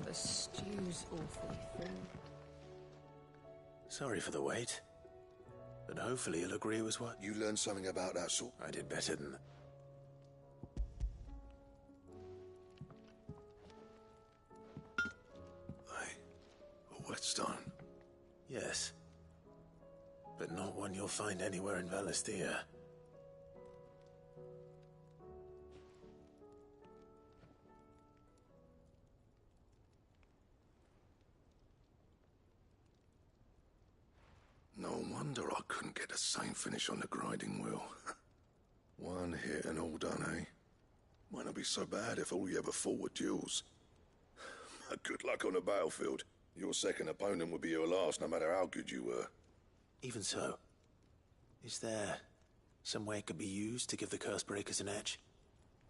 The stew's awfully full. Sorry for the wait. But hopefully he'll agree it was what... You learned something about that sort? I did better than... A whetstone? Yes. But not one you'll find anywhere in Valisthea. No wonder I couldn't get the same finish on the grinding wheel. One hit and all done, eh? Might not be so bad if all you ever fought were duels. Good luck on the battlefield. Your second opponent would be your last, no matter how good you were. Even so, is there some way it could be used to give the curse breakers an edge?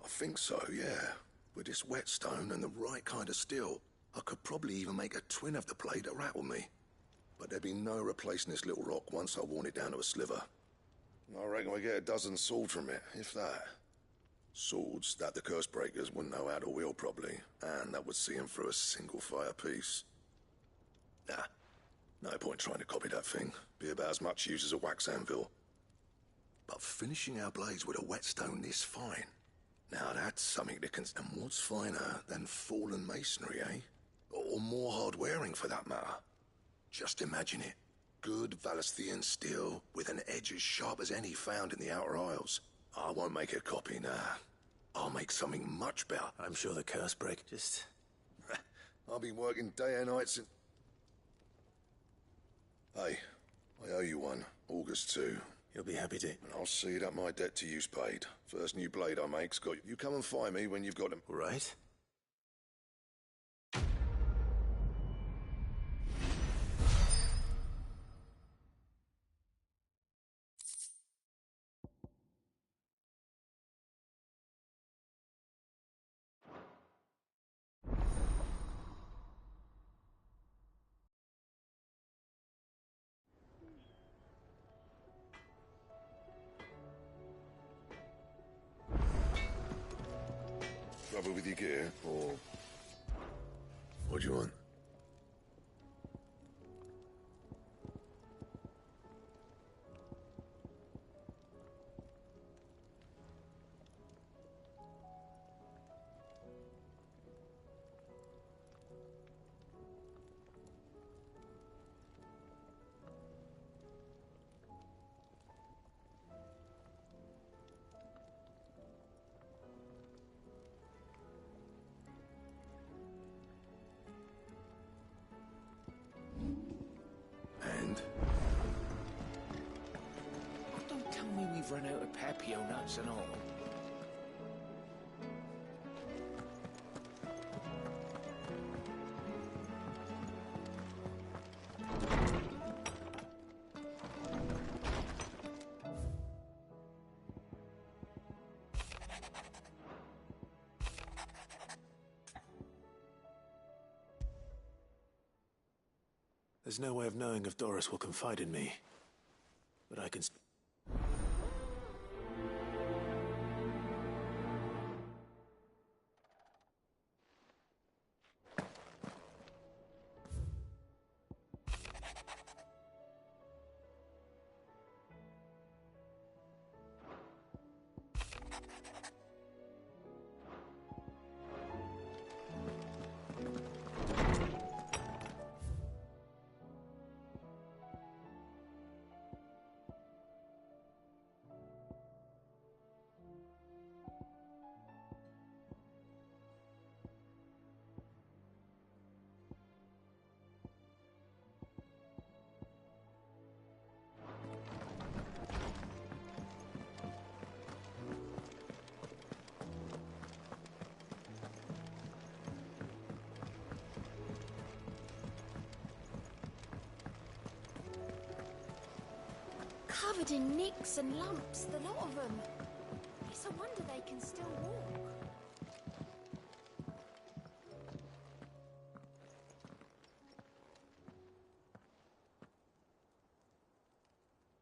I think so, yeah. With this whetstone and the right kind of steel, I could probably even make a twin of the blade that rattled me. But there'd be no replacing this little rock once I worn it down to a sliver. I reckon we get a dozen swords from it, if that. Swords that the curse breakers wouldn't know how to wield properly, and that would see them through a single fire piece. Nah, no point trying to copy that thing. Be about as much use as a wax anvil. But finishing our blades with a whetstone this fine, now that's something to consider. And what's finer than fallen masonry, eh? Or more hard-wearing, for that matter. Just imagine it. Good Valesthian steel with an edge as sharp as any found in the Outer Isles. I won't make a copy, nah. I'll make something much better. I'm sure the curse break just... I've been working day and night since... Hey, I owe you one. August 2. You'll be happy to. And I'll see that my debt to you's paid. First new blade I make's got you. You come and find me when you've got them. Right. Trouble with your gear, or... What do you want? Don't tell me we've run out of Papio nuts and all. There's no way of knowing if Doris will confide in me. But I can... Covered in nicks and lumps, the lot of them. It's a wonder they can still walk.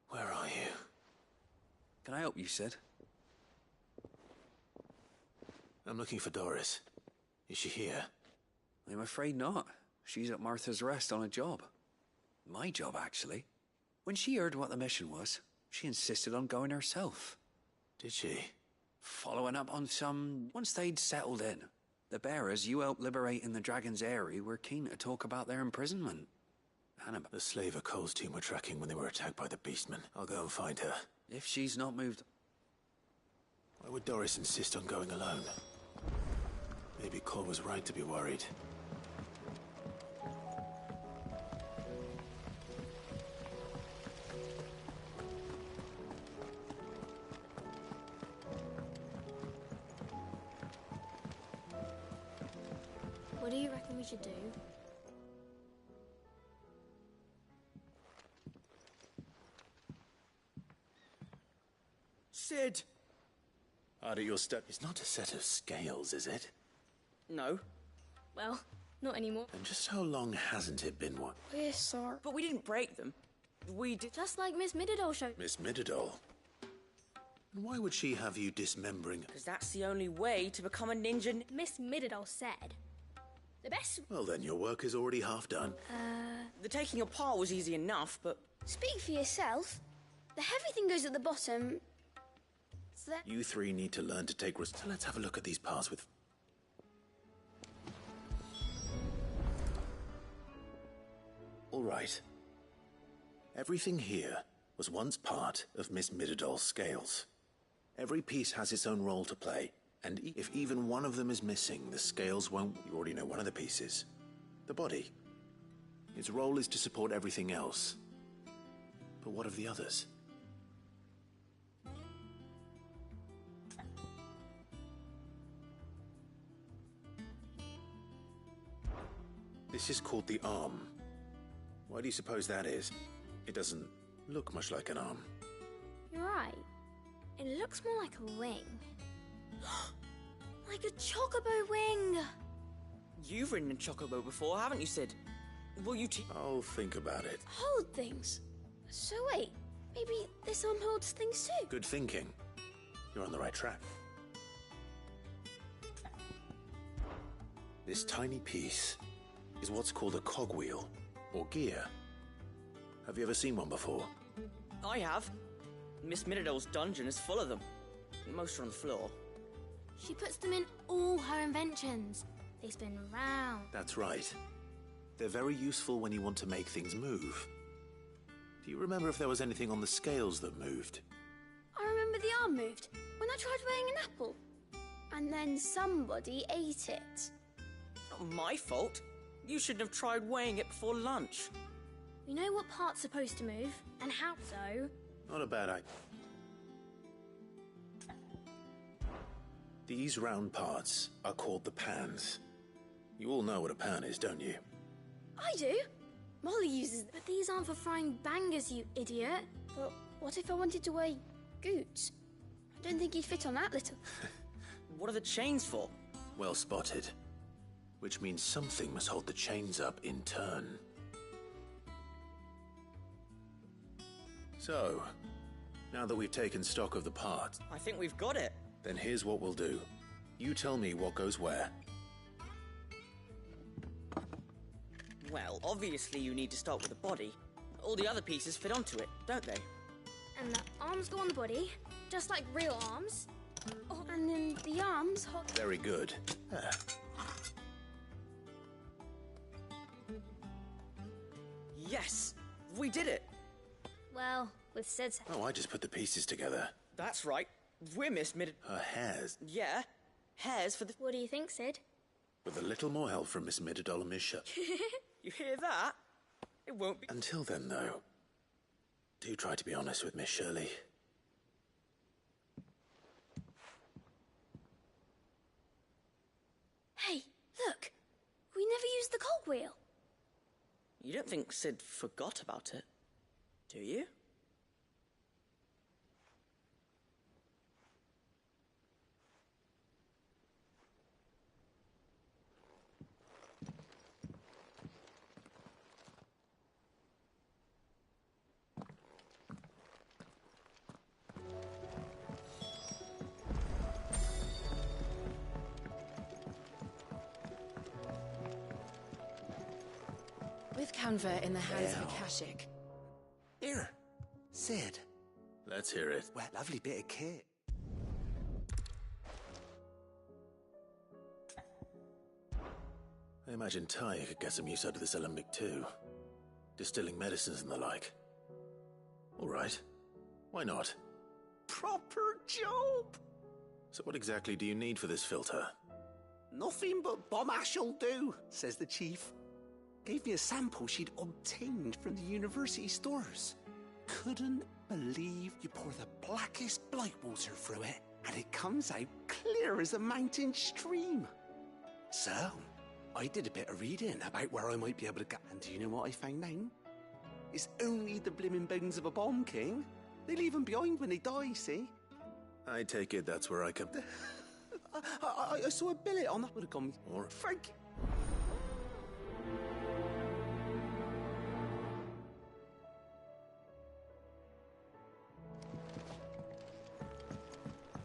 Where are you? Can I help you, Sid? I'm looking for Doris. Is she here? I'm afraid not. She's at Martha's Rest on a job. My job, actually. When she heard what the mission was, she insisted on going herself. Did she? Following up on some... Once they'd settled in, the bearers you helped liberate in the Dragon's Eyrie were keen to talk about their imprisonment. Hannibal. The slaver Cole's team were tracking when they were attacked by the beastmen. I'll go and find her. If she's not moved... Why would Doris insist on going alone? Maybe Cole was right to be worried. What do you reckon we should do? Sid! Hard at your step. It's not a set of scales, is it? No. Well, not anymore. And just how long hasn't it been one? We're sorry. But we didn't break them. We did. Just like Miss Mididol showed. Miss Mididol? And why would she have you dismembering? Because that's the only way to become a ninja. Miss Mididol said. The best... Well then, your work is already half done. The taking apart was easy enough, but... Speak for yourself. The heavy thing goes at the bottom, then? You three need to learn to take risks. So let's have a look at these parts with... All right. Everything here was once part of Miss Midadol's scales. Every piece has its own role to play, and if even one of them is missing, the scales won't... You already know one of the pieces. The body. Its role is to support everything else. But what of the others? This is called the arm. Why do you suppose that is? It doesn't look much like an arm. You're right. It looks more like a wing. Like a chocobo wing! You've ridden a chocobo before, haven't you, Sid? Will you I'll think about it. Hold things. So wait, maybe this arm holds things too? Good thinking. You're on the right track. This tiny piece is what's called a cogwheel, or gear. Have you ever seen one before? I have. Miss Midadol's dungeon is full of them. Most are on the floor. She puts them in all her inventions. They spin round. That's right. They're very useful when you want to make things move. Do you remember if there was anything on the scales that moved? I remember the arm moved when I tried weighing an apple. And then somebody ate it. Not my fault. You shouldn't have tried weighing it before lunch. We know what part's supposed to move, and how so. Not a bad idea. These round parts are called the pans. You all know what a pan is, don't you? I do. Molly uses them. But these aren't for frying bangers, you idiot. But what if I wanted to weigh goots? I don't think he'd fit on that little. What are the chains for? Well spotted. Which means something must hold the chains up in turn. So, now that we've taken stock of the parts... I think we've got it. Then here's what we'll do. You tell me what goes where. Well, obviously you need to start with the body. All the other pieces fit onto it, don't they? And the arms go on the body, just like real arms. Oh, and then the arms hold... Very good. Yes! We did it! Well, with Sid's... Oh, I just put the pieces together. That's right. We're Miss Mid... Her hairs. Yeah. Hairs for the... What do you think, Sid? With a little more help from Miss Midadol and Miss You hear that? It won't be... Until then, though, do try to be honest with Miss Shirley. Hey, look! We never used the cogwheel. You don't think Sid forgot about it, do you? With Canva in the hands of Akashic. Here, Sid. Let's hear it. Well, lovely bit of kit. I imagine Ty could get some use out of this alembic too. Distilling medicines and the like. All right. Why not? Proper job! So what exactly do you need for this filter? Nothing but bomb ash'll do, says the chief. Gave me a sample she'd obtained from the university stores. Couldn't believe you pour the blackest blight water through it, and it comes out clear as a mountain stream. So, I did a bit of reading about where I might be able to get, and do you know what I found out? It's only the blimmin' bones of a bomb king. They leave them behind when they die, see? I take it that's where I come... I saw a billet on that. Would have gone... All right. Frank...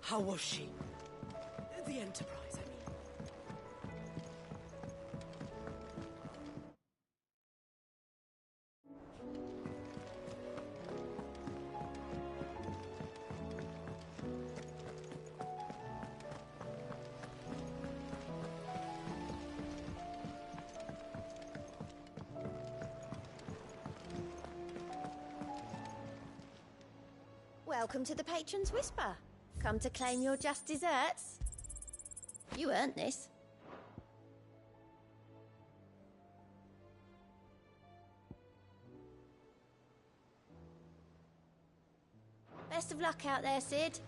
How was she? The Enterprise, I mean. Welcome to the Patron's Whisper. Come to claim your just desserts? You earned this. Best of luck out there, Sid.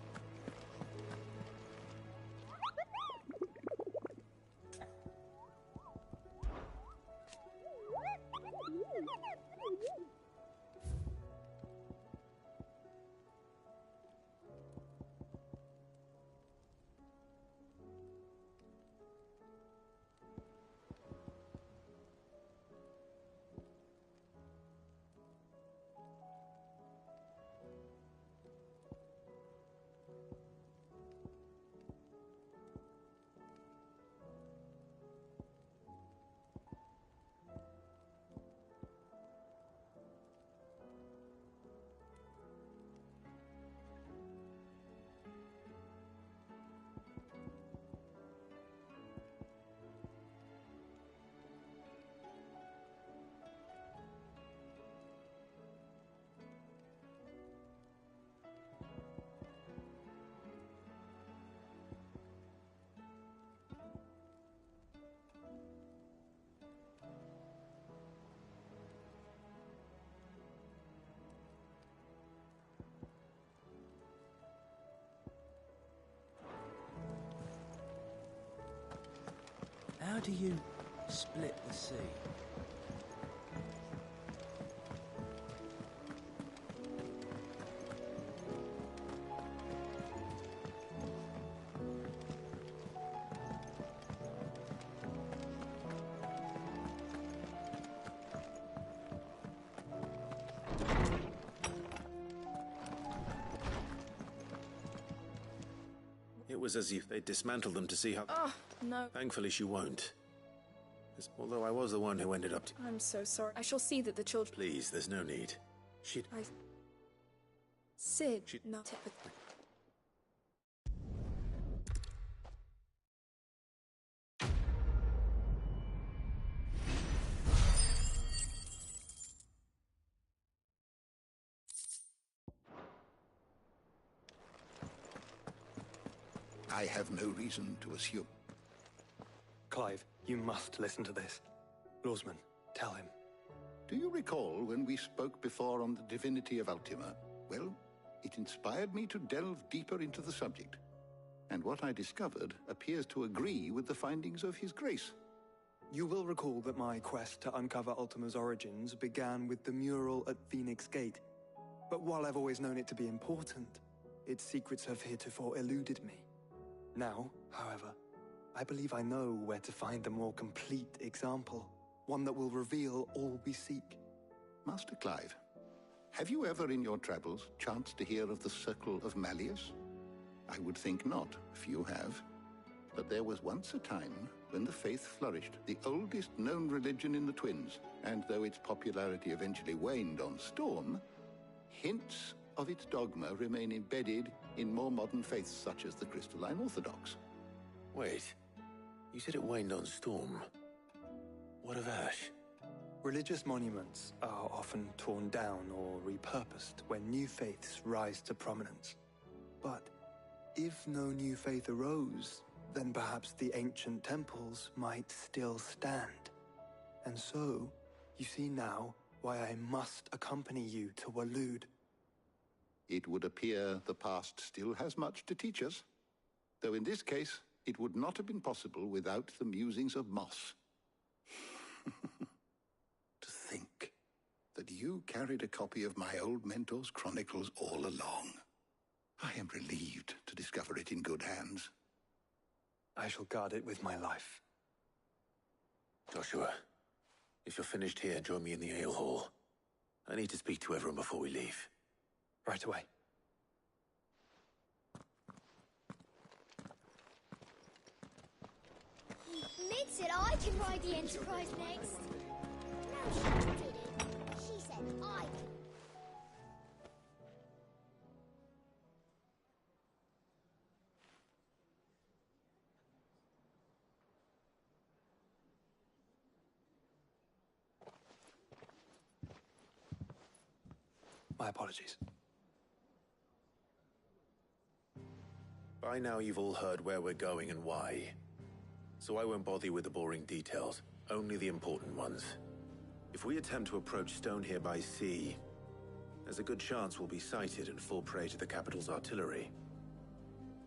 How do you split the sea? It was as if they dismantled them to see how... Oh, no. Thankfully she won't. Although I was the one who ended up... I'm so sorry. I shall see that the children... Please, there's no need. Sid, no. I have no reason to assume. Clive, you must listen to this. Lawsman, tell him. Do you recall when we spoke before on the divinity of Ultima? Well, it inspired me to delve deeper into the subject. And what I discovered appears to agree with the findings of His Grace. You will recall that my quest to uncover Ultima's origins began with the mural at Phoenix Gate. But while I've always known it to be important, its secrets have heretofore eluded me. Now, however, I believe I know where to find the more complete example, one that will reveal all we seek. Master Clive, have you ever in your travels chanced to hear of the Circle of Malleus? I would think not, few have. But there was once a time when the faith flourished, the oldest known religion in the Twins, and though its popularity eventually waned on Storm, hints of its dogma remain embedded in more modern faiths such as the Crystalline Orthodox. Wait, you said it waned on Storm. What of Ash? Religious monuments are often torn down or repurposed when new faiths rise to prominence. But if no new faith arose, then perhaps the ancient temples might still stand. And so, you see now why I must accompany you to Waloed. It would appear the past still has much to teach us, though in this case, it would not have been possible without the musings of Moss. To think that you carried a copy of my old mentor's chronicles all along. I am relieved to discover it in good hands. I shall guard it with my life. Joshua, if you're finished here, join me in the ale hall. I need to speak to everyone before we leave. Right away. Mid said I can ride the Enterprise next. No, she didn't. She said I could. My apologies. By now you've all heard where we're going and why. So I won't bother you with the boring details, only the important ones. If we attempt to approach Stone here by sea, there's a good chance we'll be sighted and fall prey to the capital's artillery.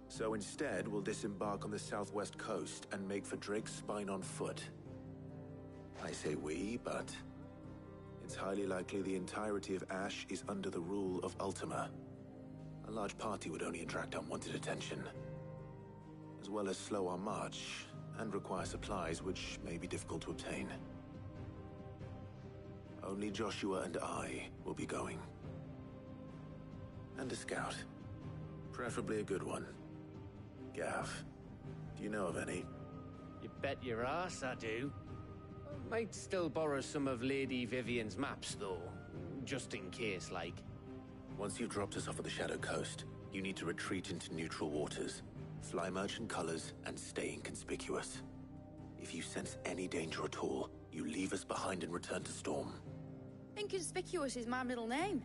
So instead, we'll disembark on the southwest coast and make for Drake's Spine on foot. I say we, but it's highly likely the entirety of Ash is under the rule of Ultima. A large party would only attract unwanted attention, as well as slow our march and require supplies which may be difficult to obtain. Only Joshua and I will be going. And a scout. Preferably a good one. Gav, do you know of any? You bet your ass I do. Might still borrow some of Lady Vivian's maps, though. Just in case, like. Once you've dropped us off at the Shadow Coast, you need to retreat into neutral waters, fly merchant colors, and stay inconspicuous. If you sense any danger at all, you leave us behind and return to Storm. Inconspicuous is my middle name.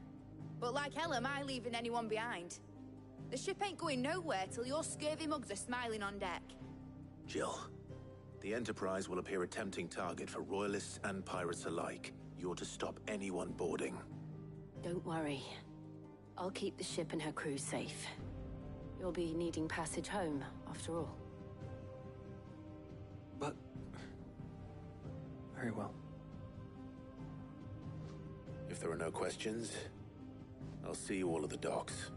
But like hell am I leaving anyone behind. The ship ain't going nowhere till your scurvy mugs are smiling on deck. Jill, the Enterprise will appear a tempting target for royalists and pirates alike. You're to stop anyone boarding. Don't worry. I'll keep the ship and her crew safe. You'll be needing passage home, after all. But... very well. If there are no questions, I'll see you all at the docks.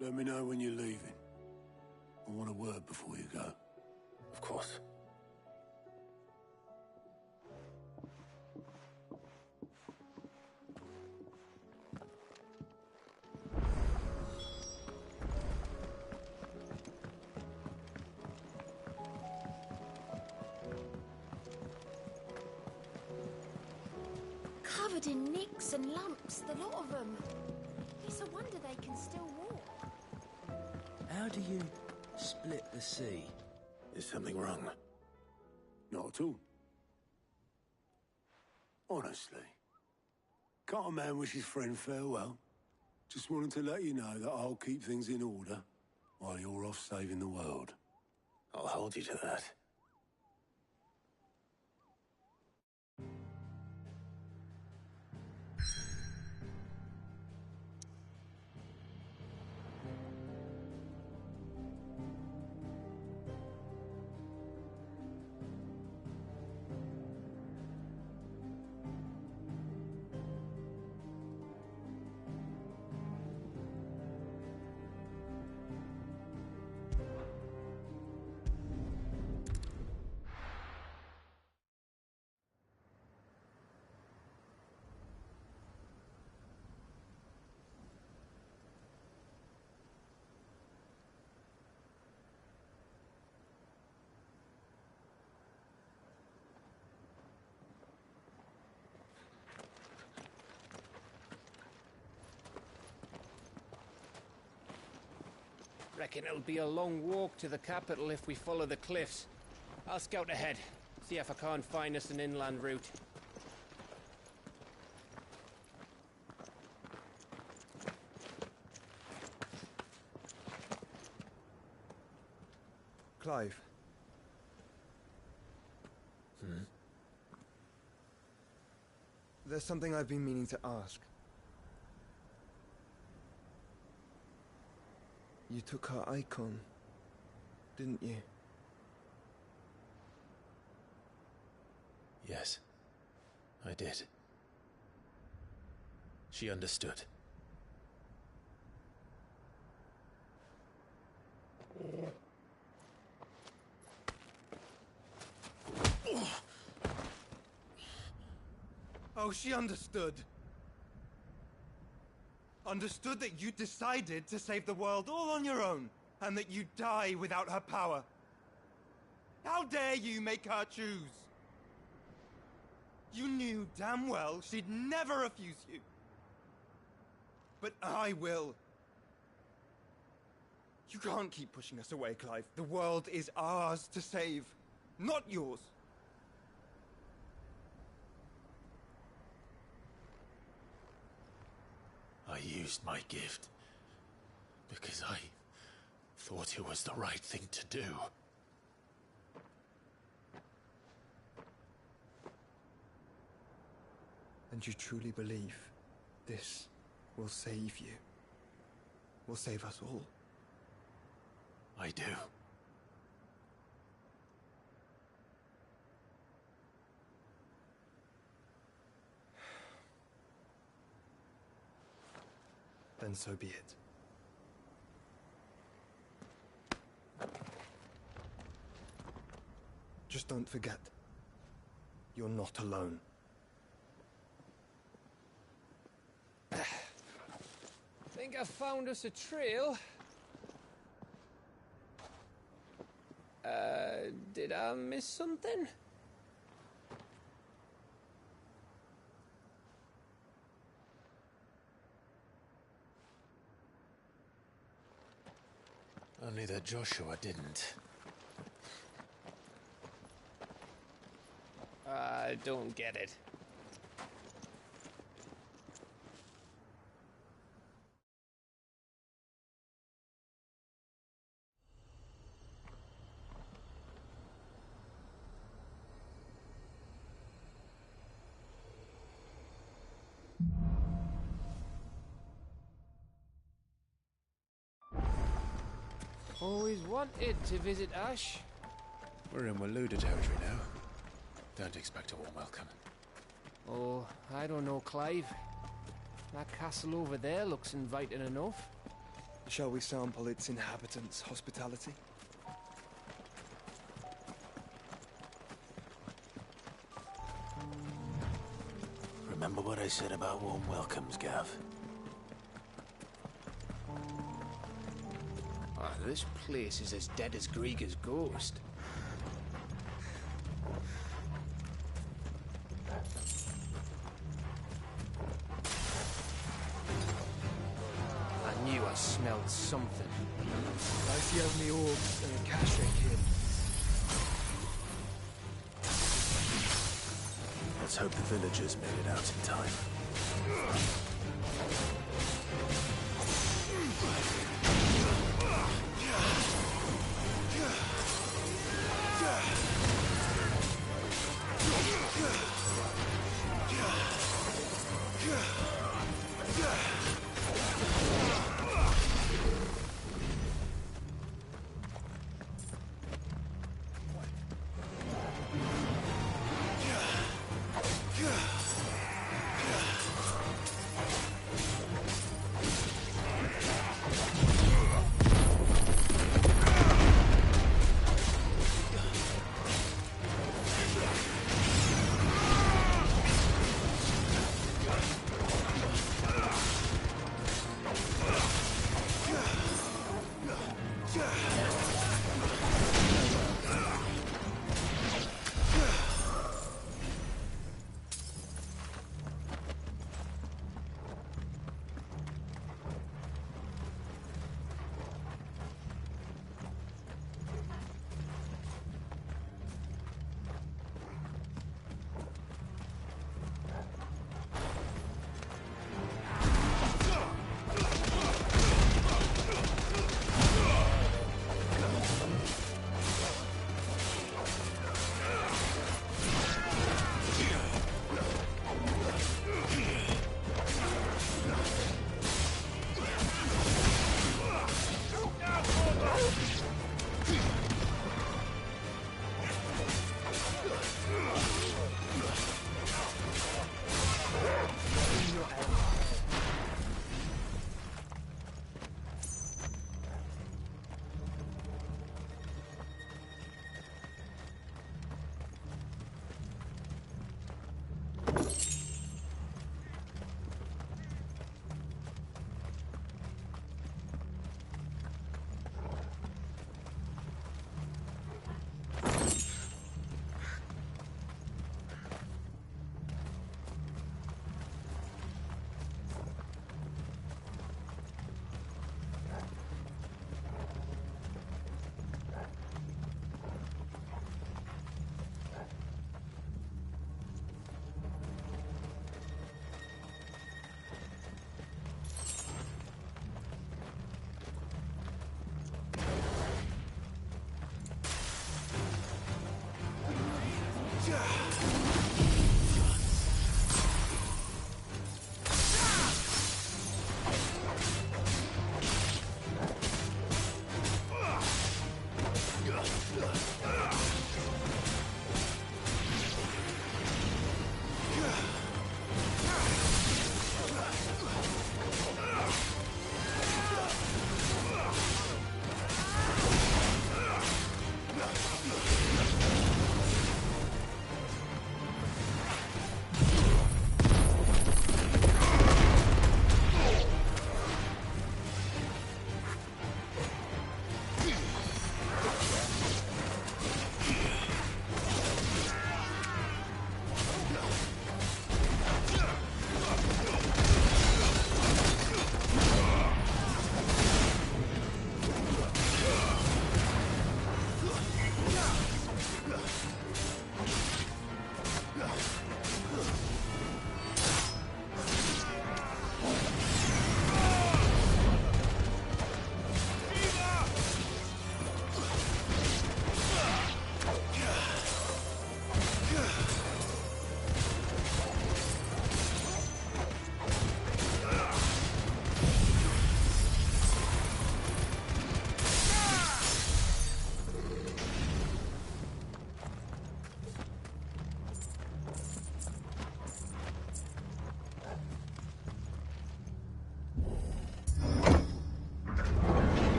Let me know when you're leaving. I want a word before you go. Of course. Covered in nicks and lumps, the lot of them. It's a wonder they can still walk. How do you split the sea? Is something wrong? Not at all. Honestly. Can't a man wish his friend farewell? Just wanted to let you know that I'll keep things in order while you're off saving the world. I'll hold you to that. Reckon it'll be a long walk to the capital if we follow the cliffs. I'll scout ahead, see if I can't find us an inland route. Clive. There's something I've been meaning to ask. You took her icon, didn't you? Yes, I did. She understood. Oh, she understood. Understood that you decided to save the world all on your own, and that you'd die without her power. How dare you make her choose? You knew damn well she'd never refuse you. But I will. You can't keep pushing us away, Clive. The world is ours to save, not yours. used my gift. Because I thought it was the right thing to do. And you truly believe this will save you? Will save us all? I do. Then so be it. Just don't forget, you're not alone. Think I found us a trail. Did I miss something? Only that Joshua didn't. I don't get it. Always wanted to visit Ash. We're in Waluda territory now. Don't expect a warm welcome. Oh, I don't know, Clive. That castle over there looks inviting enough. Shall we sample its inhabitants' hospitality? Remember what I said about warm welcomes, Gav? Ah, this place is as dead as Greagor's ghost. I knew I smelled something. I see only orbs and a cache here. Let's hope the villagers made it out in time.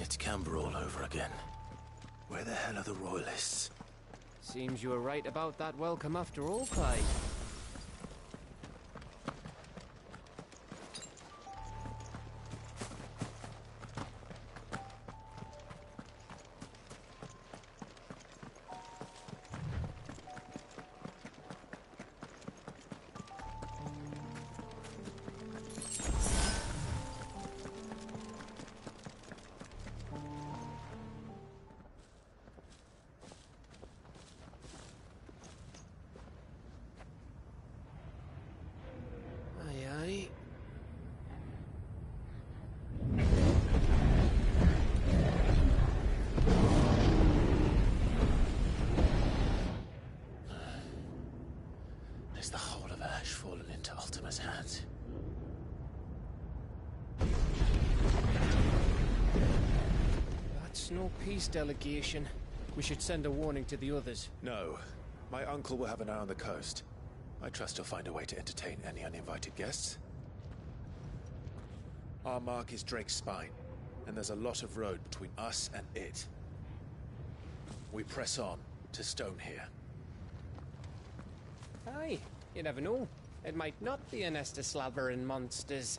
It's Canberra all over again. Where the hell are the Royalists? Seems you were right about that welcome after all, Clyde. Is the whole of Ash fallen into Ultima's hands? That's no peace delegation. We should send a warning to the others. No. My uncle will have an eye on the coast. I trust he'll find a way to entertain any uninvited guests. Our mark is Drake's Spine, and there's a lot of road between us and it. We press on to Stone here. Aye, you never know. It might not be a nest of slavering monsters.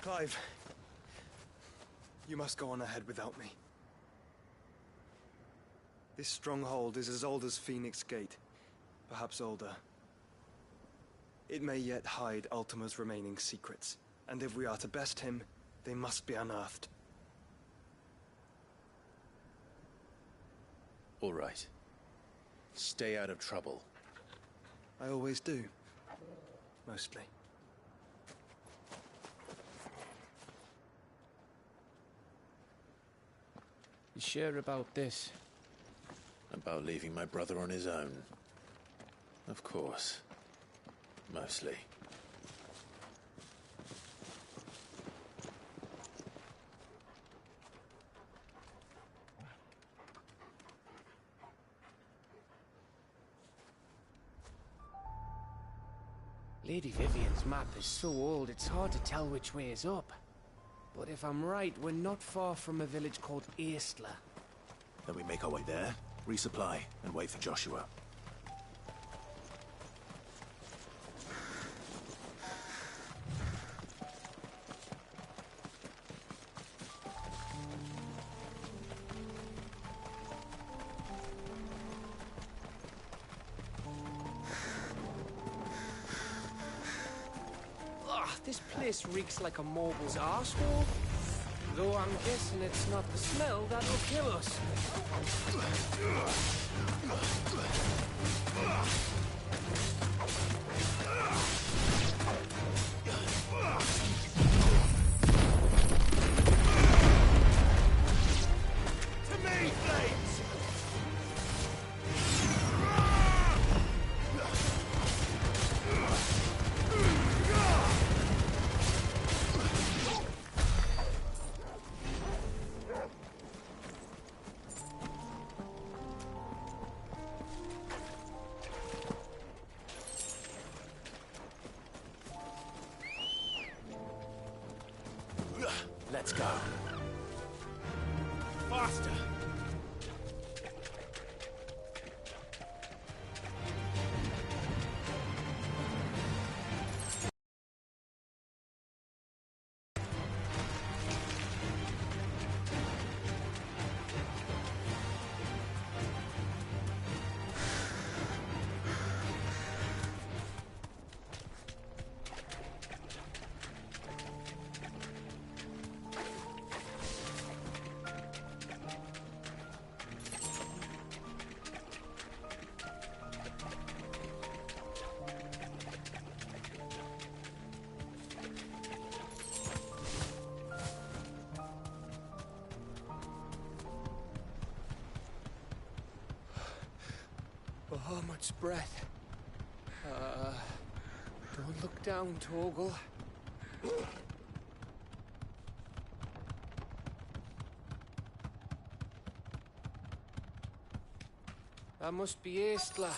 Clive, you must go on ahead without me. This stronghold is as old as Phoenix Gate, perhaps older. It may yet hide Ultima's remaining secrets, and if we are to best him, they must be unearthed. All right. Stay out of trouble. I always do. Mostly. You sure about this? About leaving my brother on his own. Of course. Mostly. Lady Vivian's map is so old it's hard to tell which way is up. But if I'm right, we're not far from a village called Aistla. Then we make our way there, resupply, and wait for Joshua. This place reeks like a mobile's arsehole. Though I'm guessing it's not the smell that'll kill us. Let's go. Faster. Oh, much breath. Don't look down, Torgal. That must be Aistla.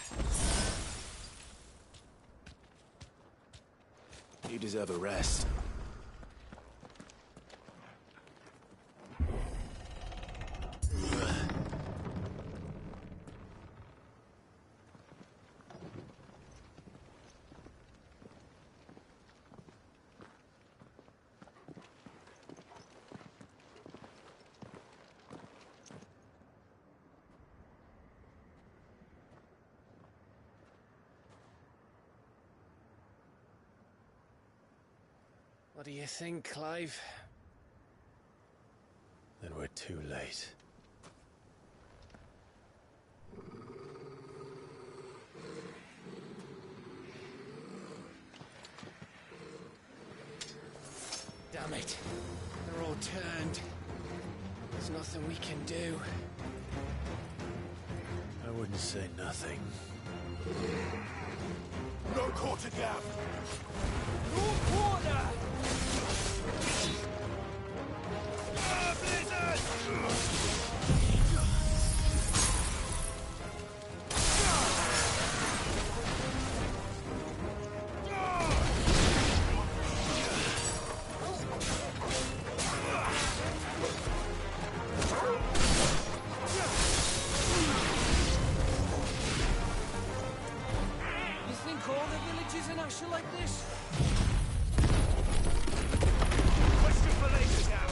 You deserve a rest. What do you think, Clive? Then we're too late. Damn it. They're all turned. There's nothing we can do. I wouldn't say nothing. No quarter gap! No quarter! Blizzard! You think all the villages in Asher like this? Push your belay down!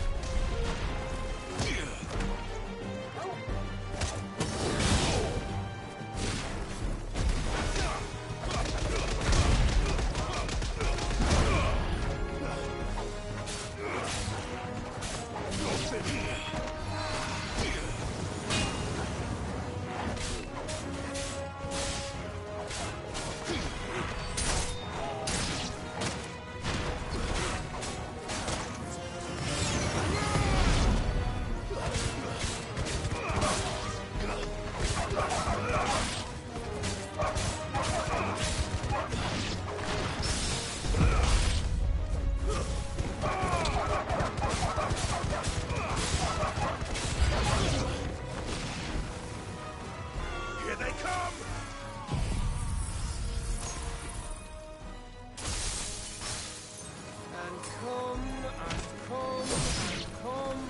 Here they come! And come, and come, and come.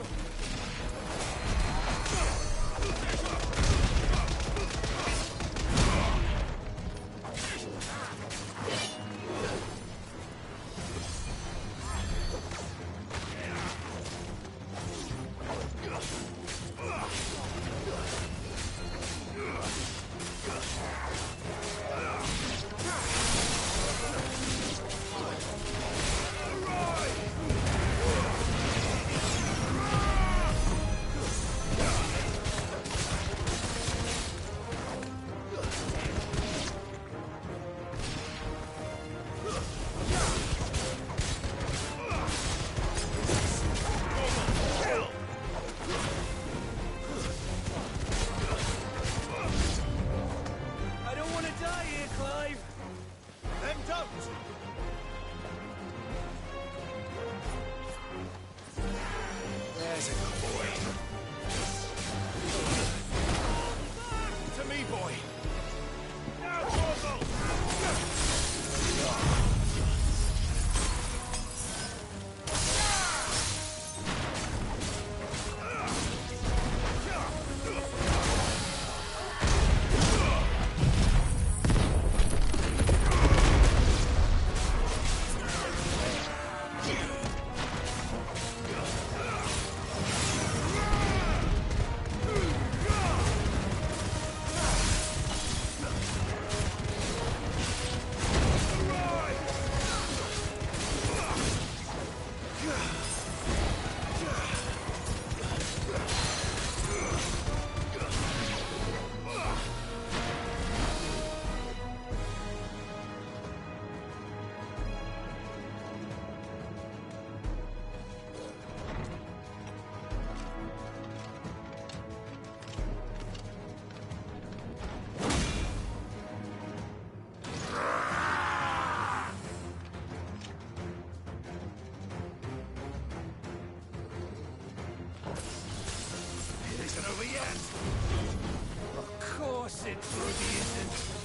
sit through the isn't.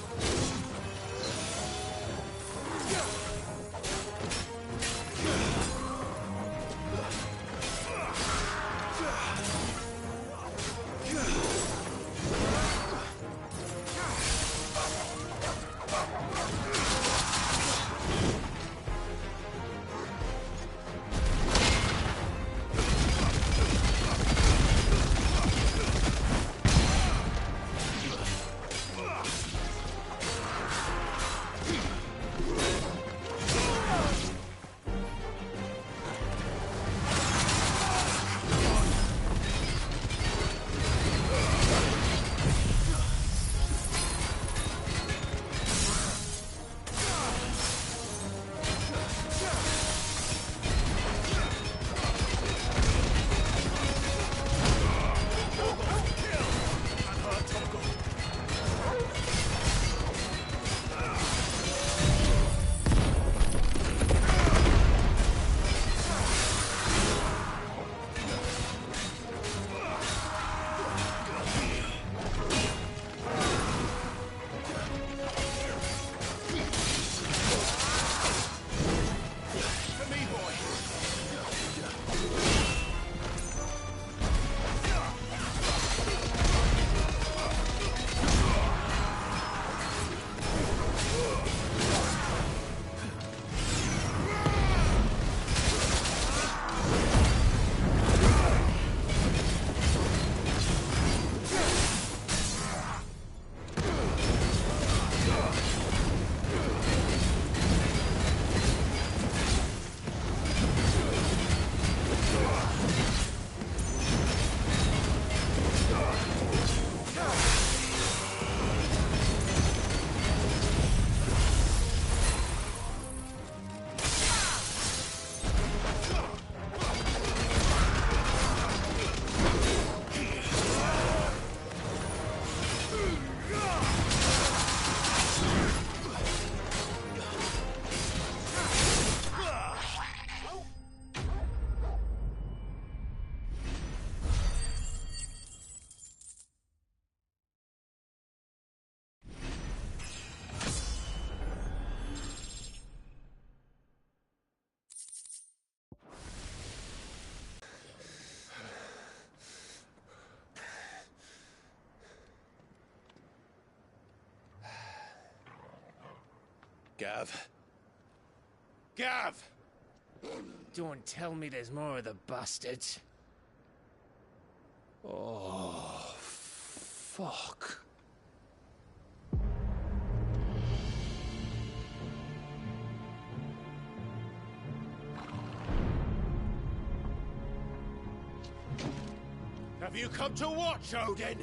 Gav. Gav! Don't tell me there's more of the bastards. Oh, fuck. Have you come to watch, Odin?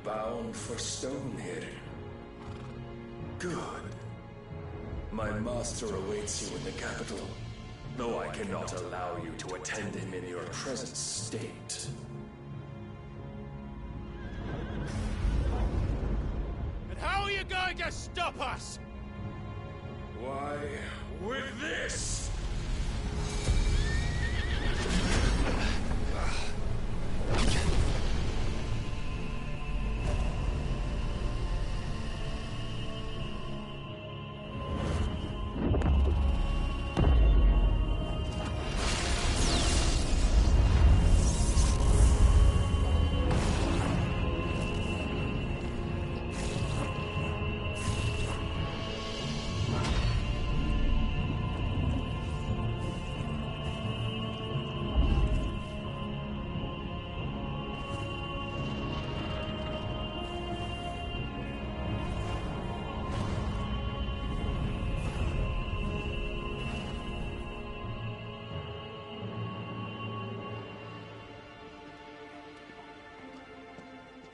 Bound for Stonehill. Good. My master awaits you in the capital, though I cannot allow you to attend him in your present state. And how are you going to stop us? Why, with this!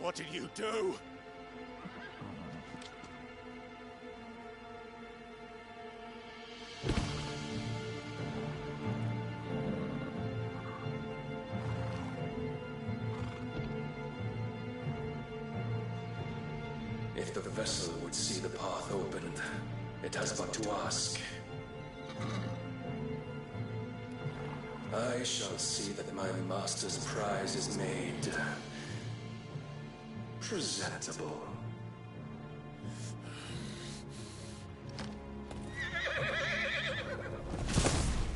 What did you do? If the vessel would see the path opened, it has but to ask. I shall see that my master's prize is made presentable.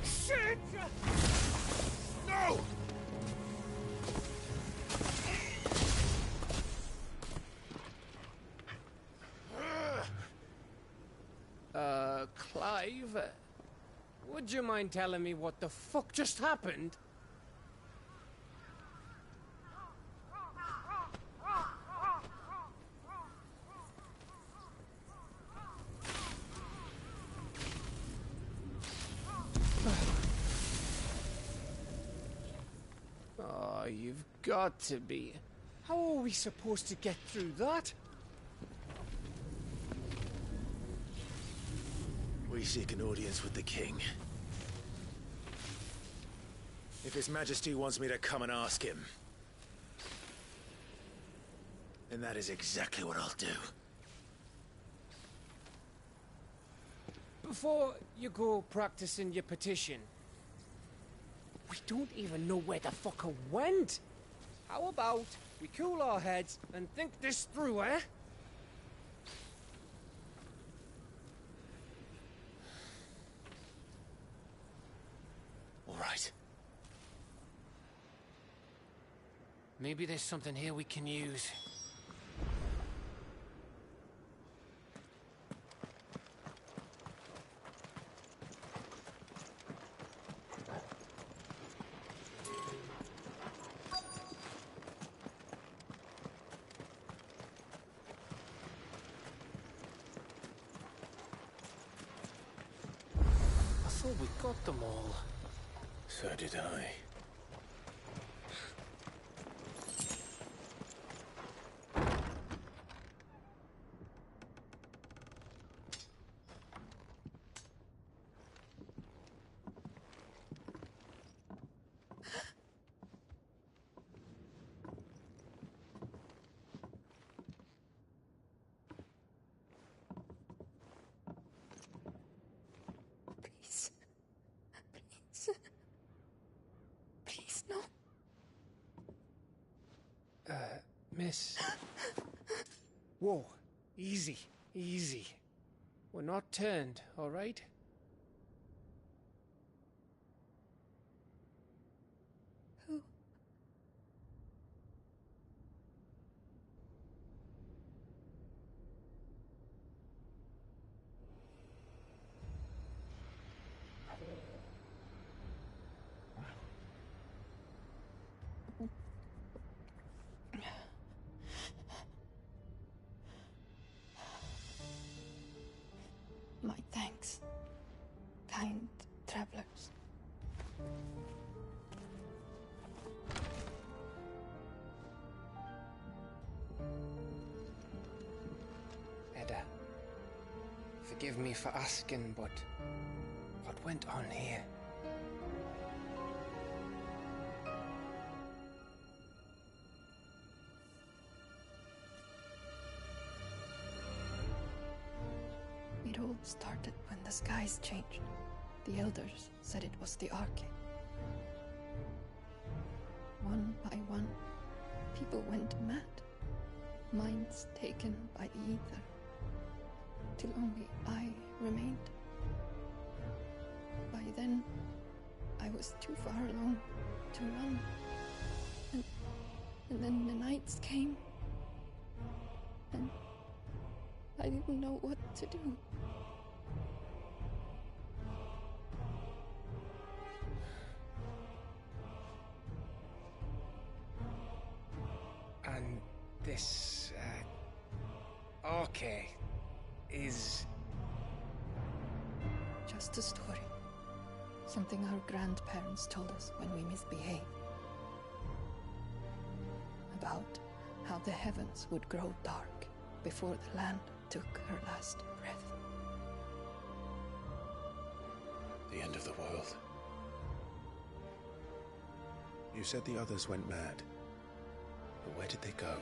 Shit! No! Clive, would you mind telling me what the fuck just happened? Oh, you've got to be. How are we supposed to get through that? We seek an audience with the king. If His Majesty wants me to come and ask him, then that is exactly what I'll do. Before you go practicing your petition, we don't even know where the fucker went. How about we cool our heads and think this through, eh? All right. Maybe there's something here we can use. I thought we got them all. So did I. Please. Please. Please, no. Miss. Whoa. Easy. Easy. We're not turned, all right? Who? My thanks, kind travelers. Edda, forgive me for asking, but what went on here? It all started when the skies changed. The elders said it was the Arcade. One by one, people went mad. Minds taken by the ether. Till only I remained. By then, I was too far along to run. And then the nights came. And I didn't know what to do. And this, Arcade is... Just a story. Something our grandparents told us when we misbehaved. About how the heavens would grow dark before the land took her last breath. The end of the world. You said the others went mad. But where did they go?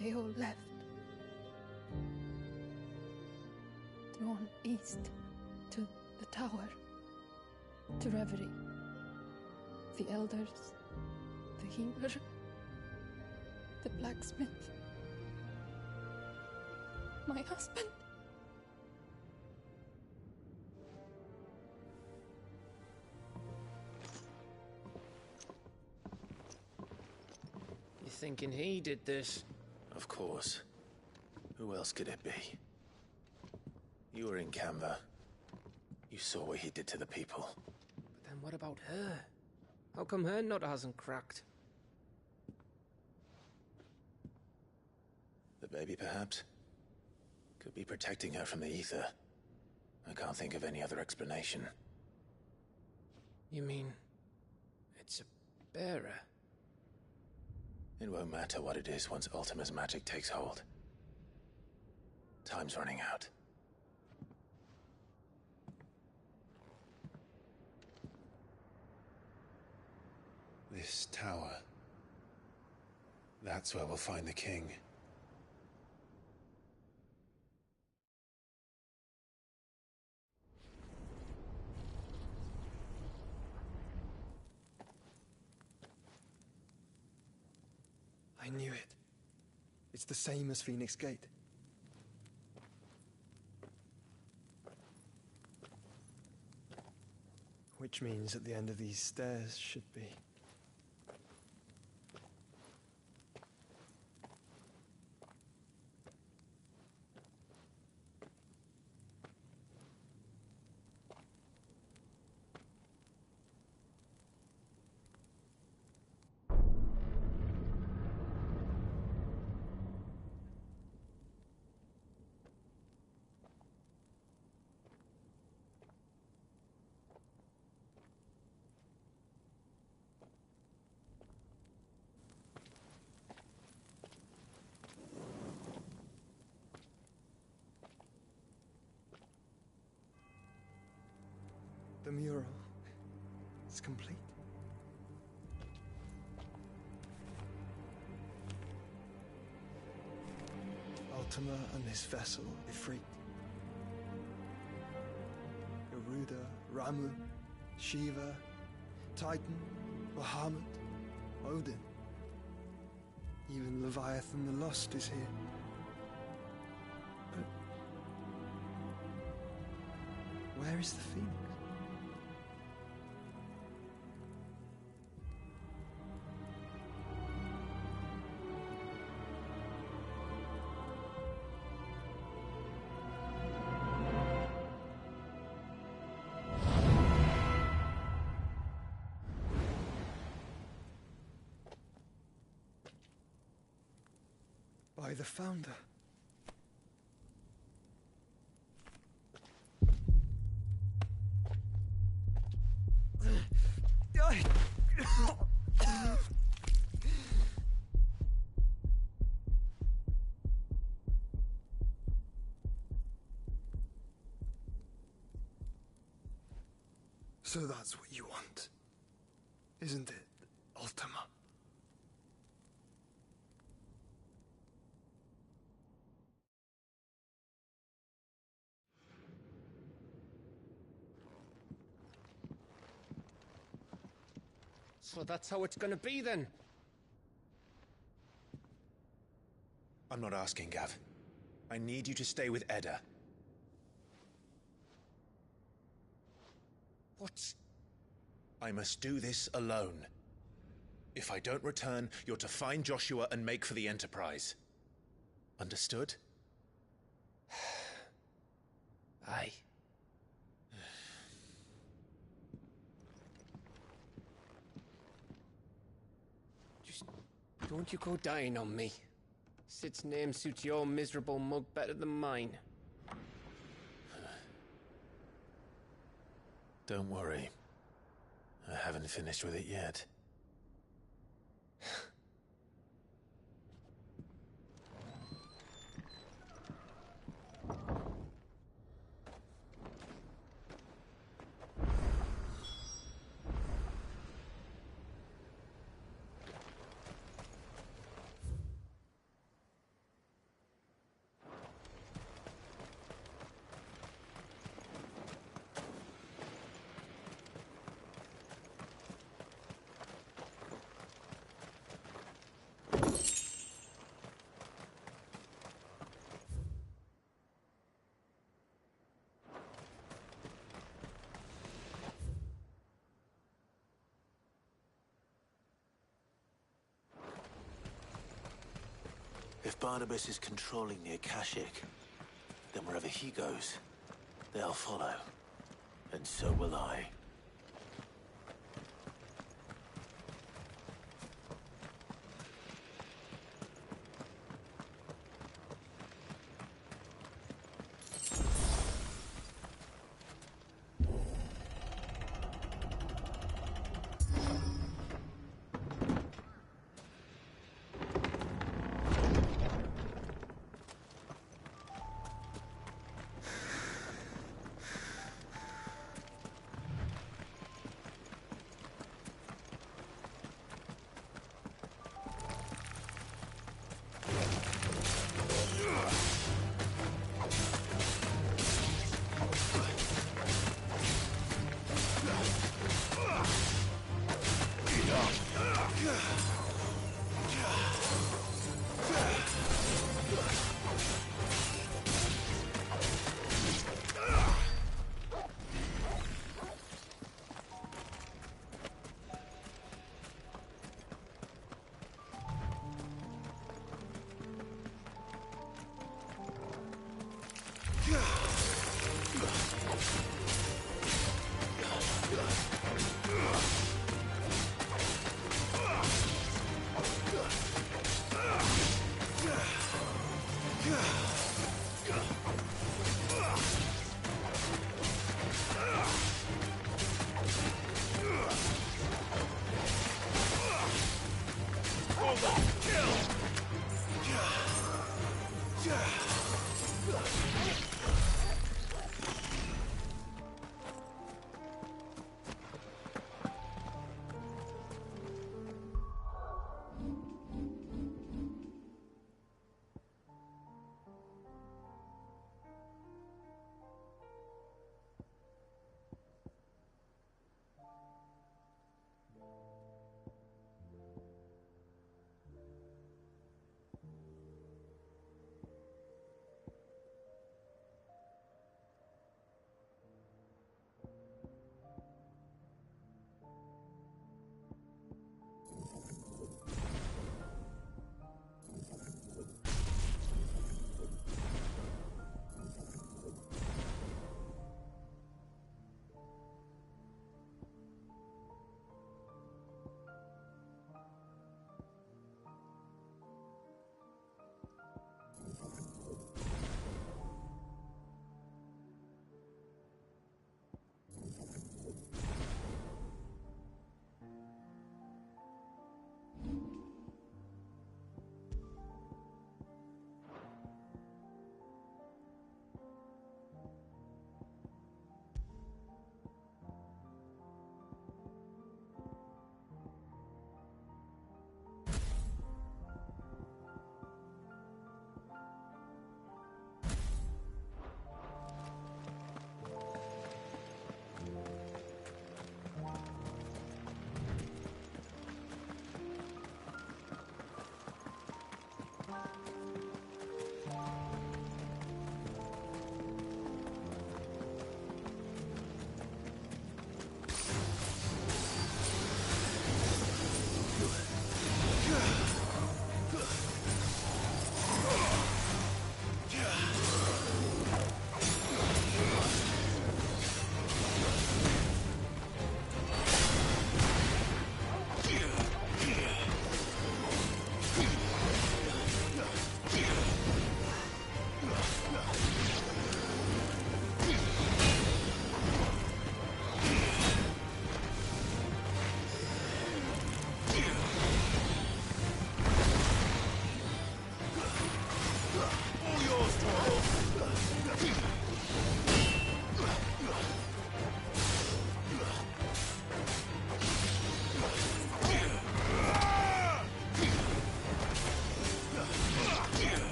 They all left. on east to the tower, to Reverie. The elders, the healer, the blacksmith, my husband. You thinking he did this? Of course. Who else could it be? You were in Canva. You saw what he did to the people. But then what about her? How come her nut hasn't cracked? The baby, perhaps? Could be protecting her from the ether. I can't think of any other explanation. You mean... it's a bearer? It won't matter what it is once Ultima's magic takes hold. Time's running out. This tower. That's where we'll find the king. I knew it. It's the same as Phoenix Gate. Which means at the end of these stairs should be... The mural is complete. Ultima and his vessel, Ifrit. Garuda, Ramu, Shiva, Titan, Bahamut, Odin. Even Leviathan the Lost is here. But where is the Phoenix? By the Founder. So that's what you want, isn't it, Ultima? So that's how it's gonna be then? I'm not asking, Gav. I need you to stay with Edda. What? I must do this alone. If I don't return, you're to find Joshua and make for the Enterprise. Understood? Aye. Just don't you go dying on me. Sid's name suits your miserable mug better than mine. Don't worry. I haven't finished with it yet. If Barnabas is controlling the Akashic, then wherever he goes, they'll follow. And so will I.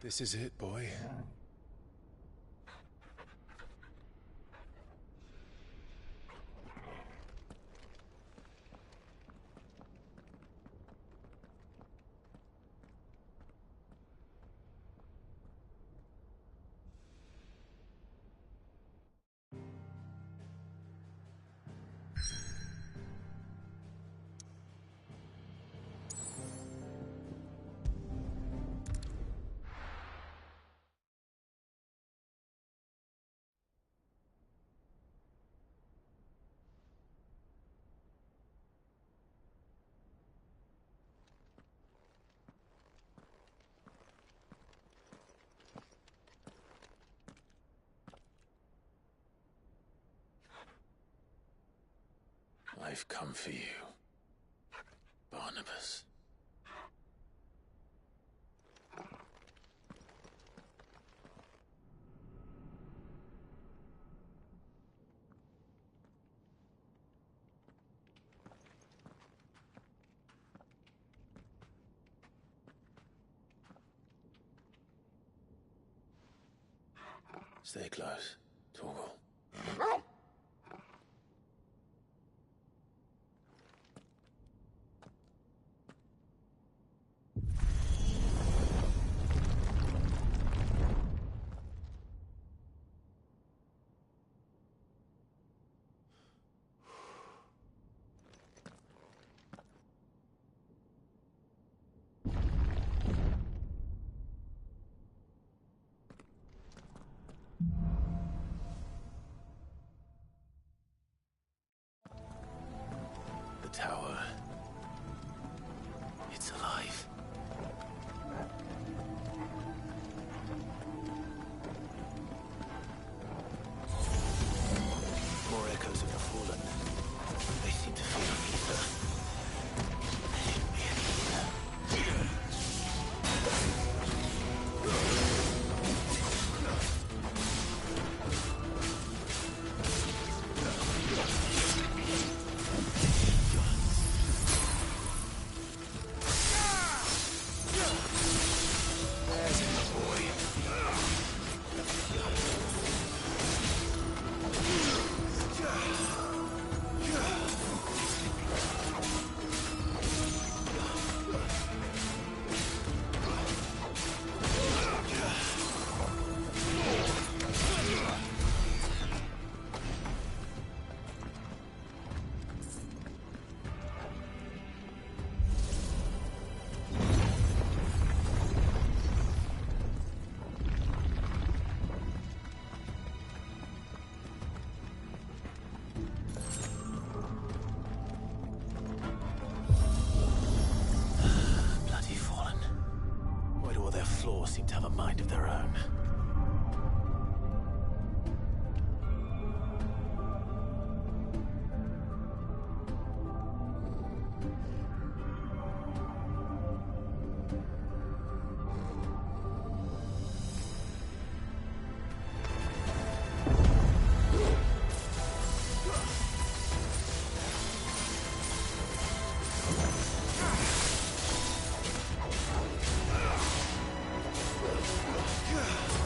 This is it, boy. I've come for you, Barnabas. Stay close, Torgal. Tower. It's alive. More echoes of the fallen. They seem to feed on ether. Hit me in seem to have a mind of their own. Yeah.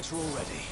better already.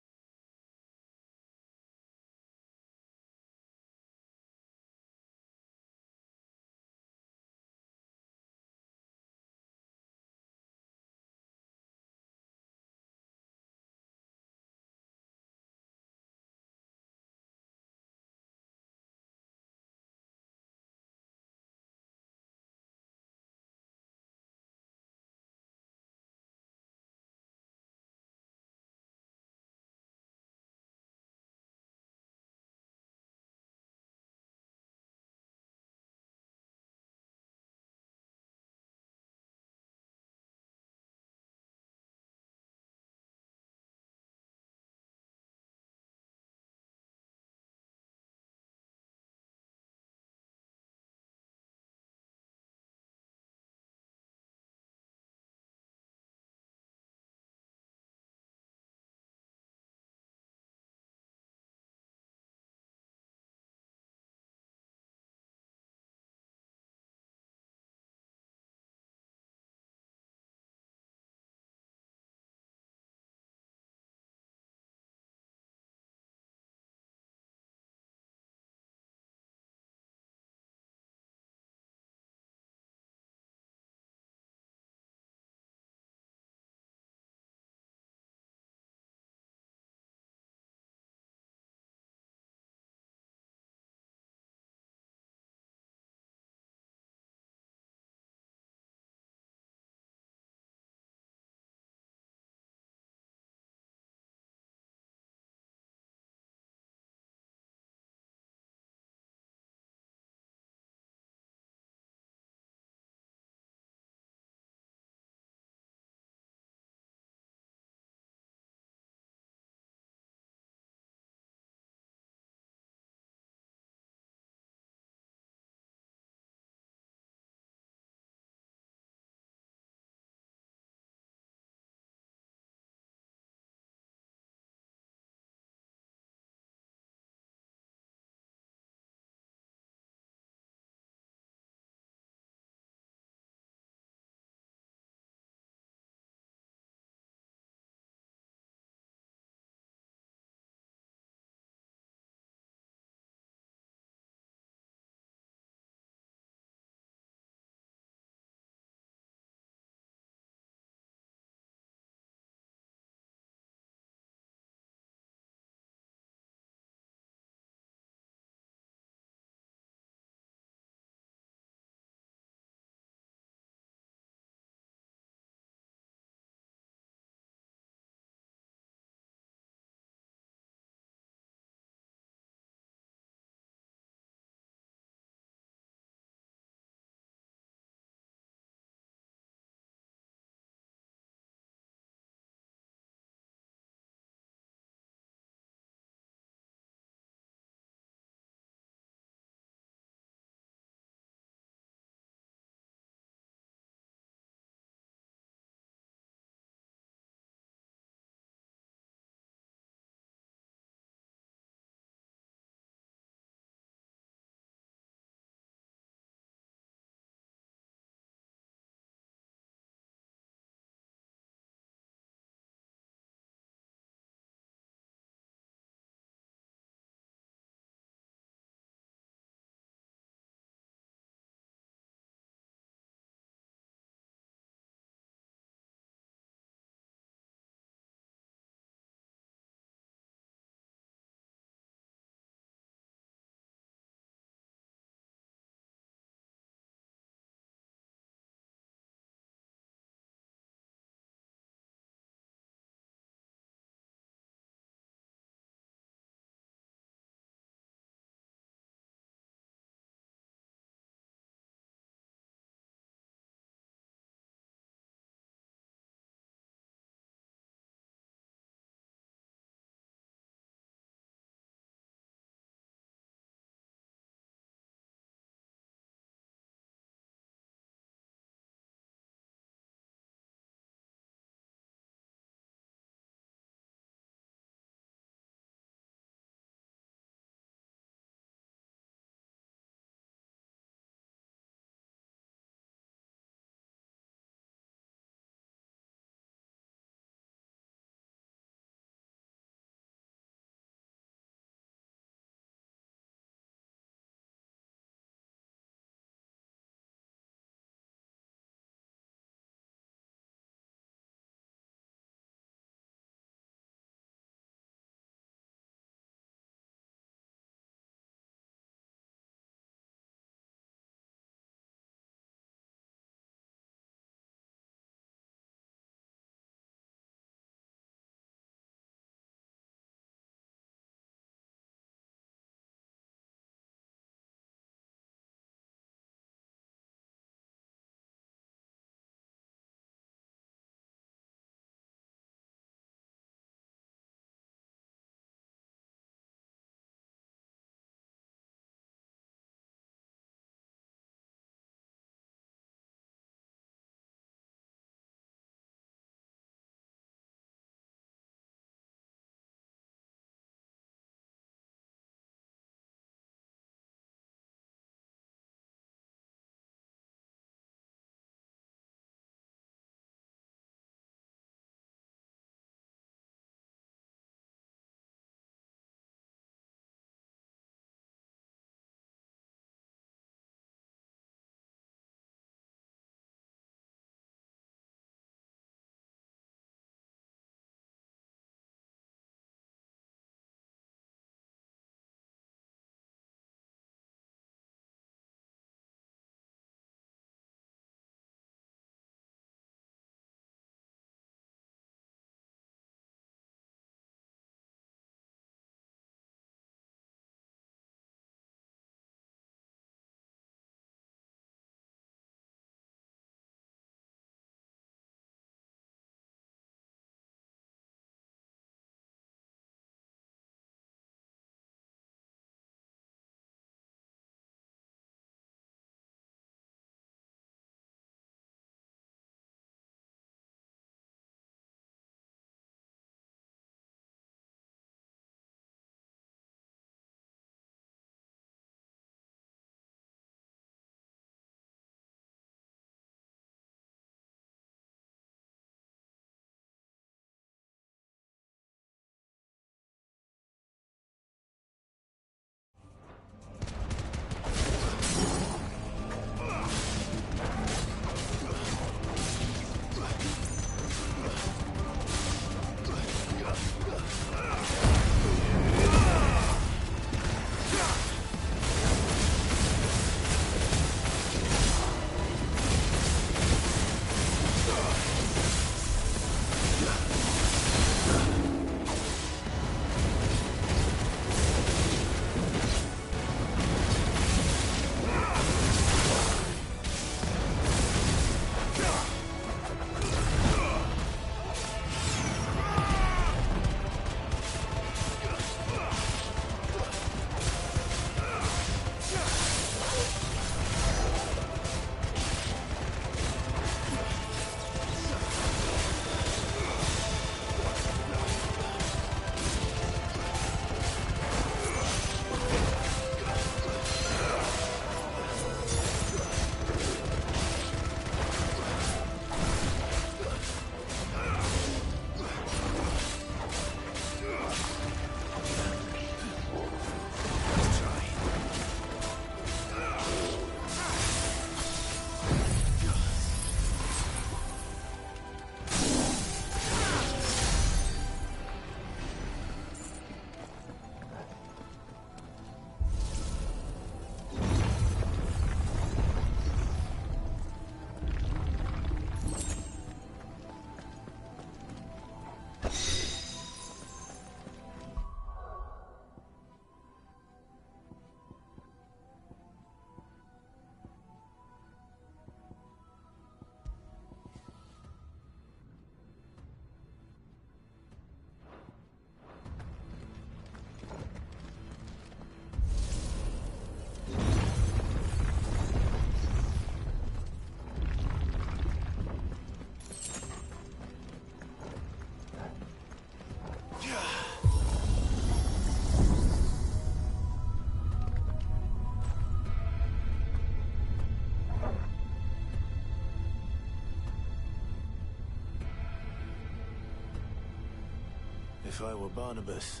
If I were Barnabas,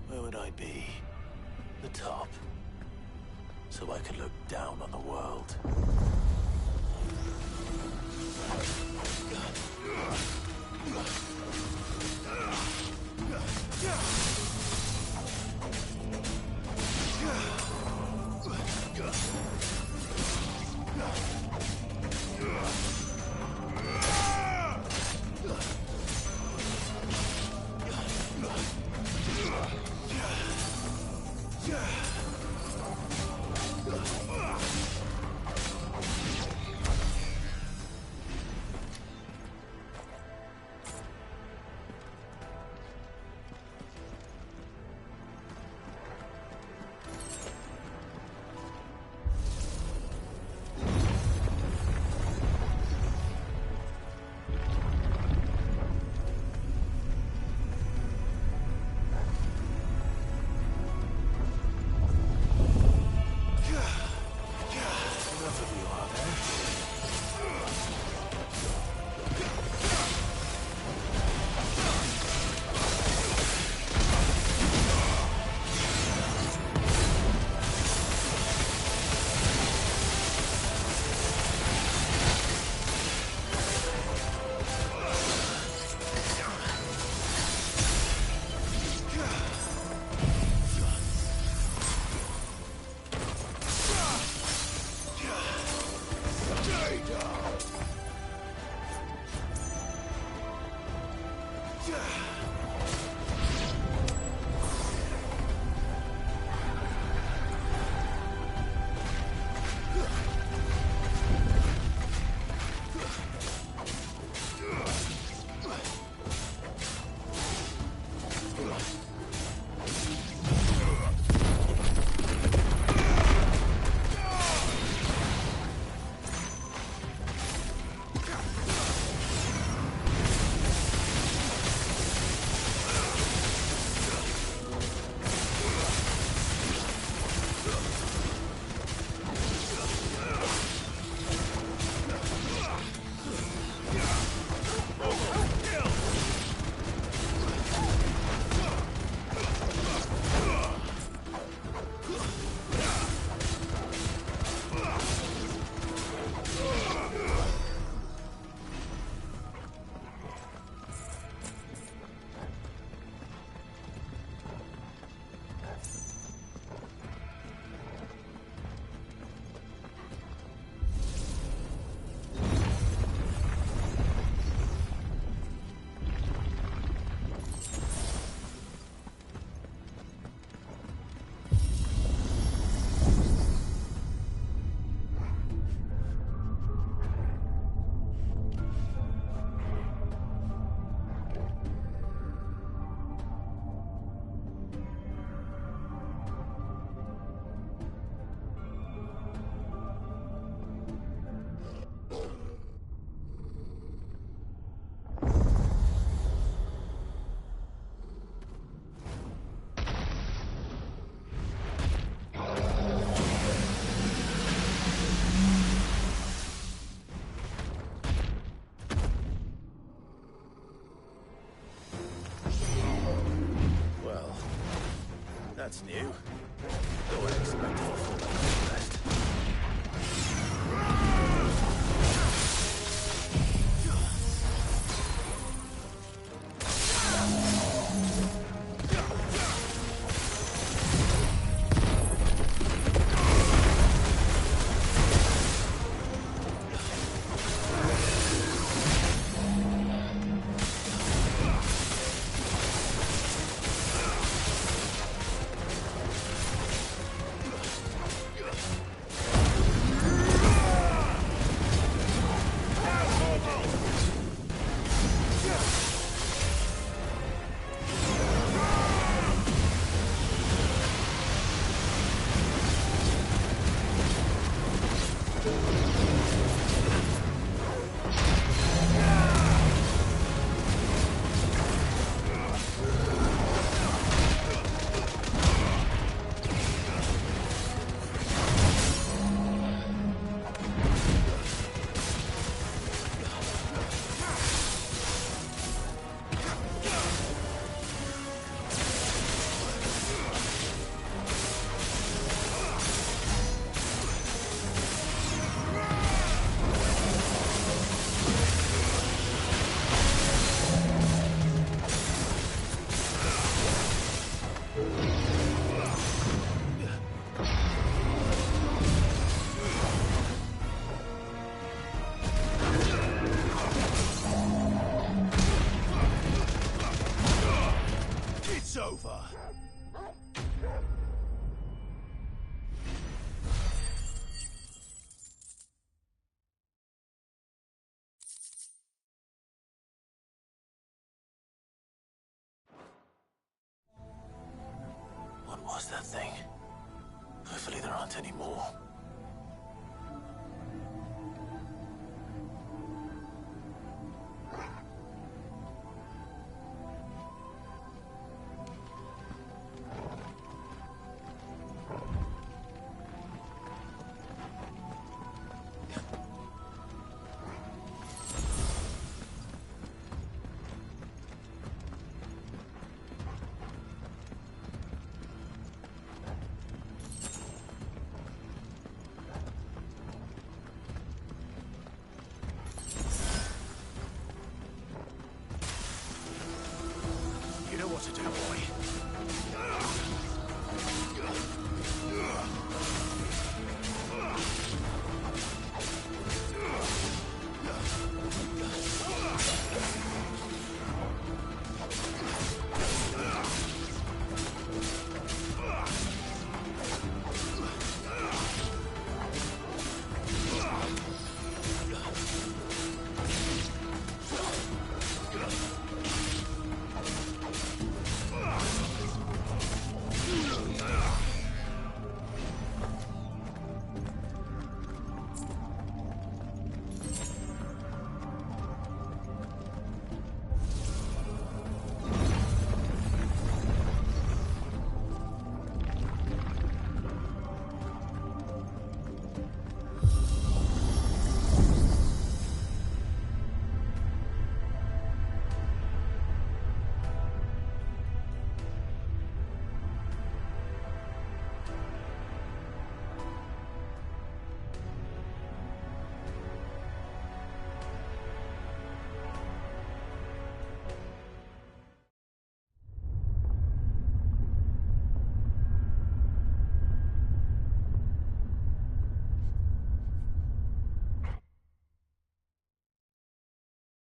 where would I be? The top. So I could look down on the world. That's new. Though I expect a full conquest. was that thing? Hopefully there aren't any more. What to do, boy?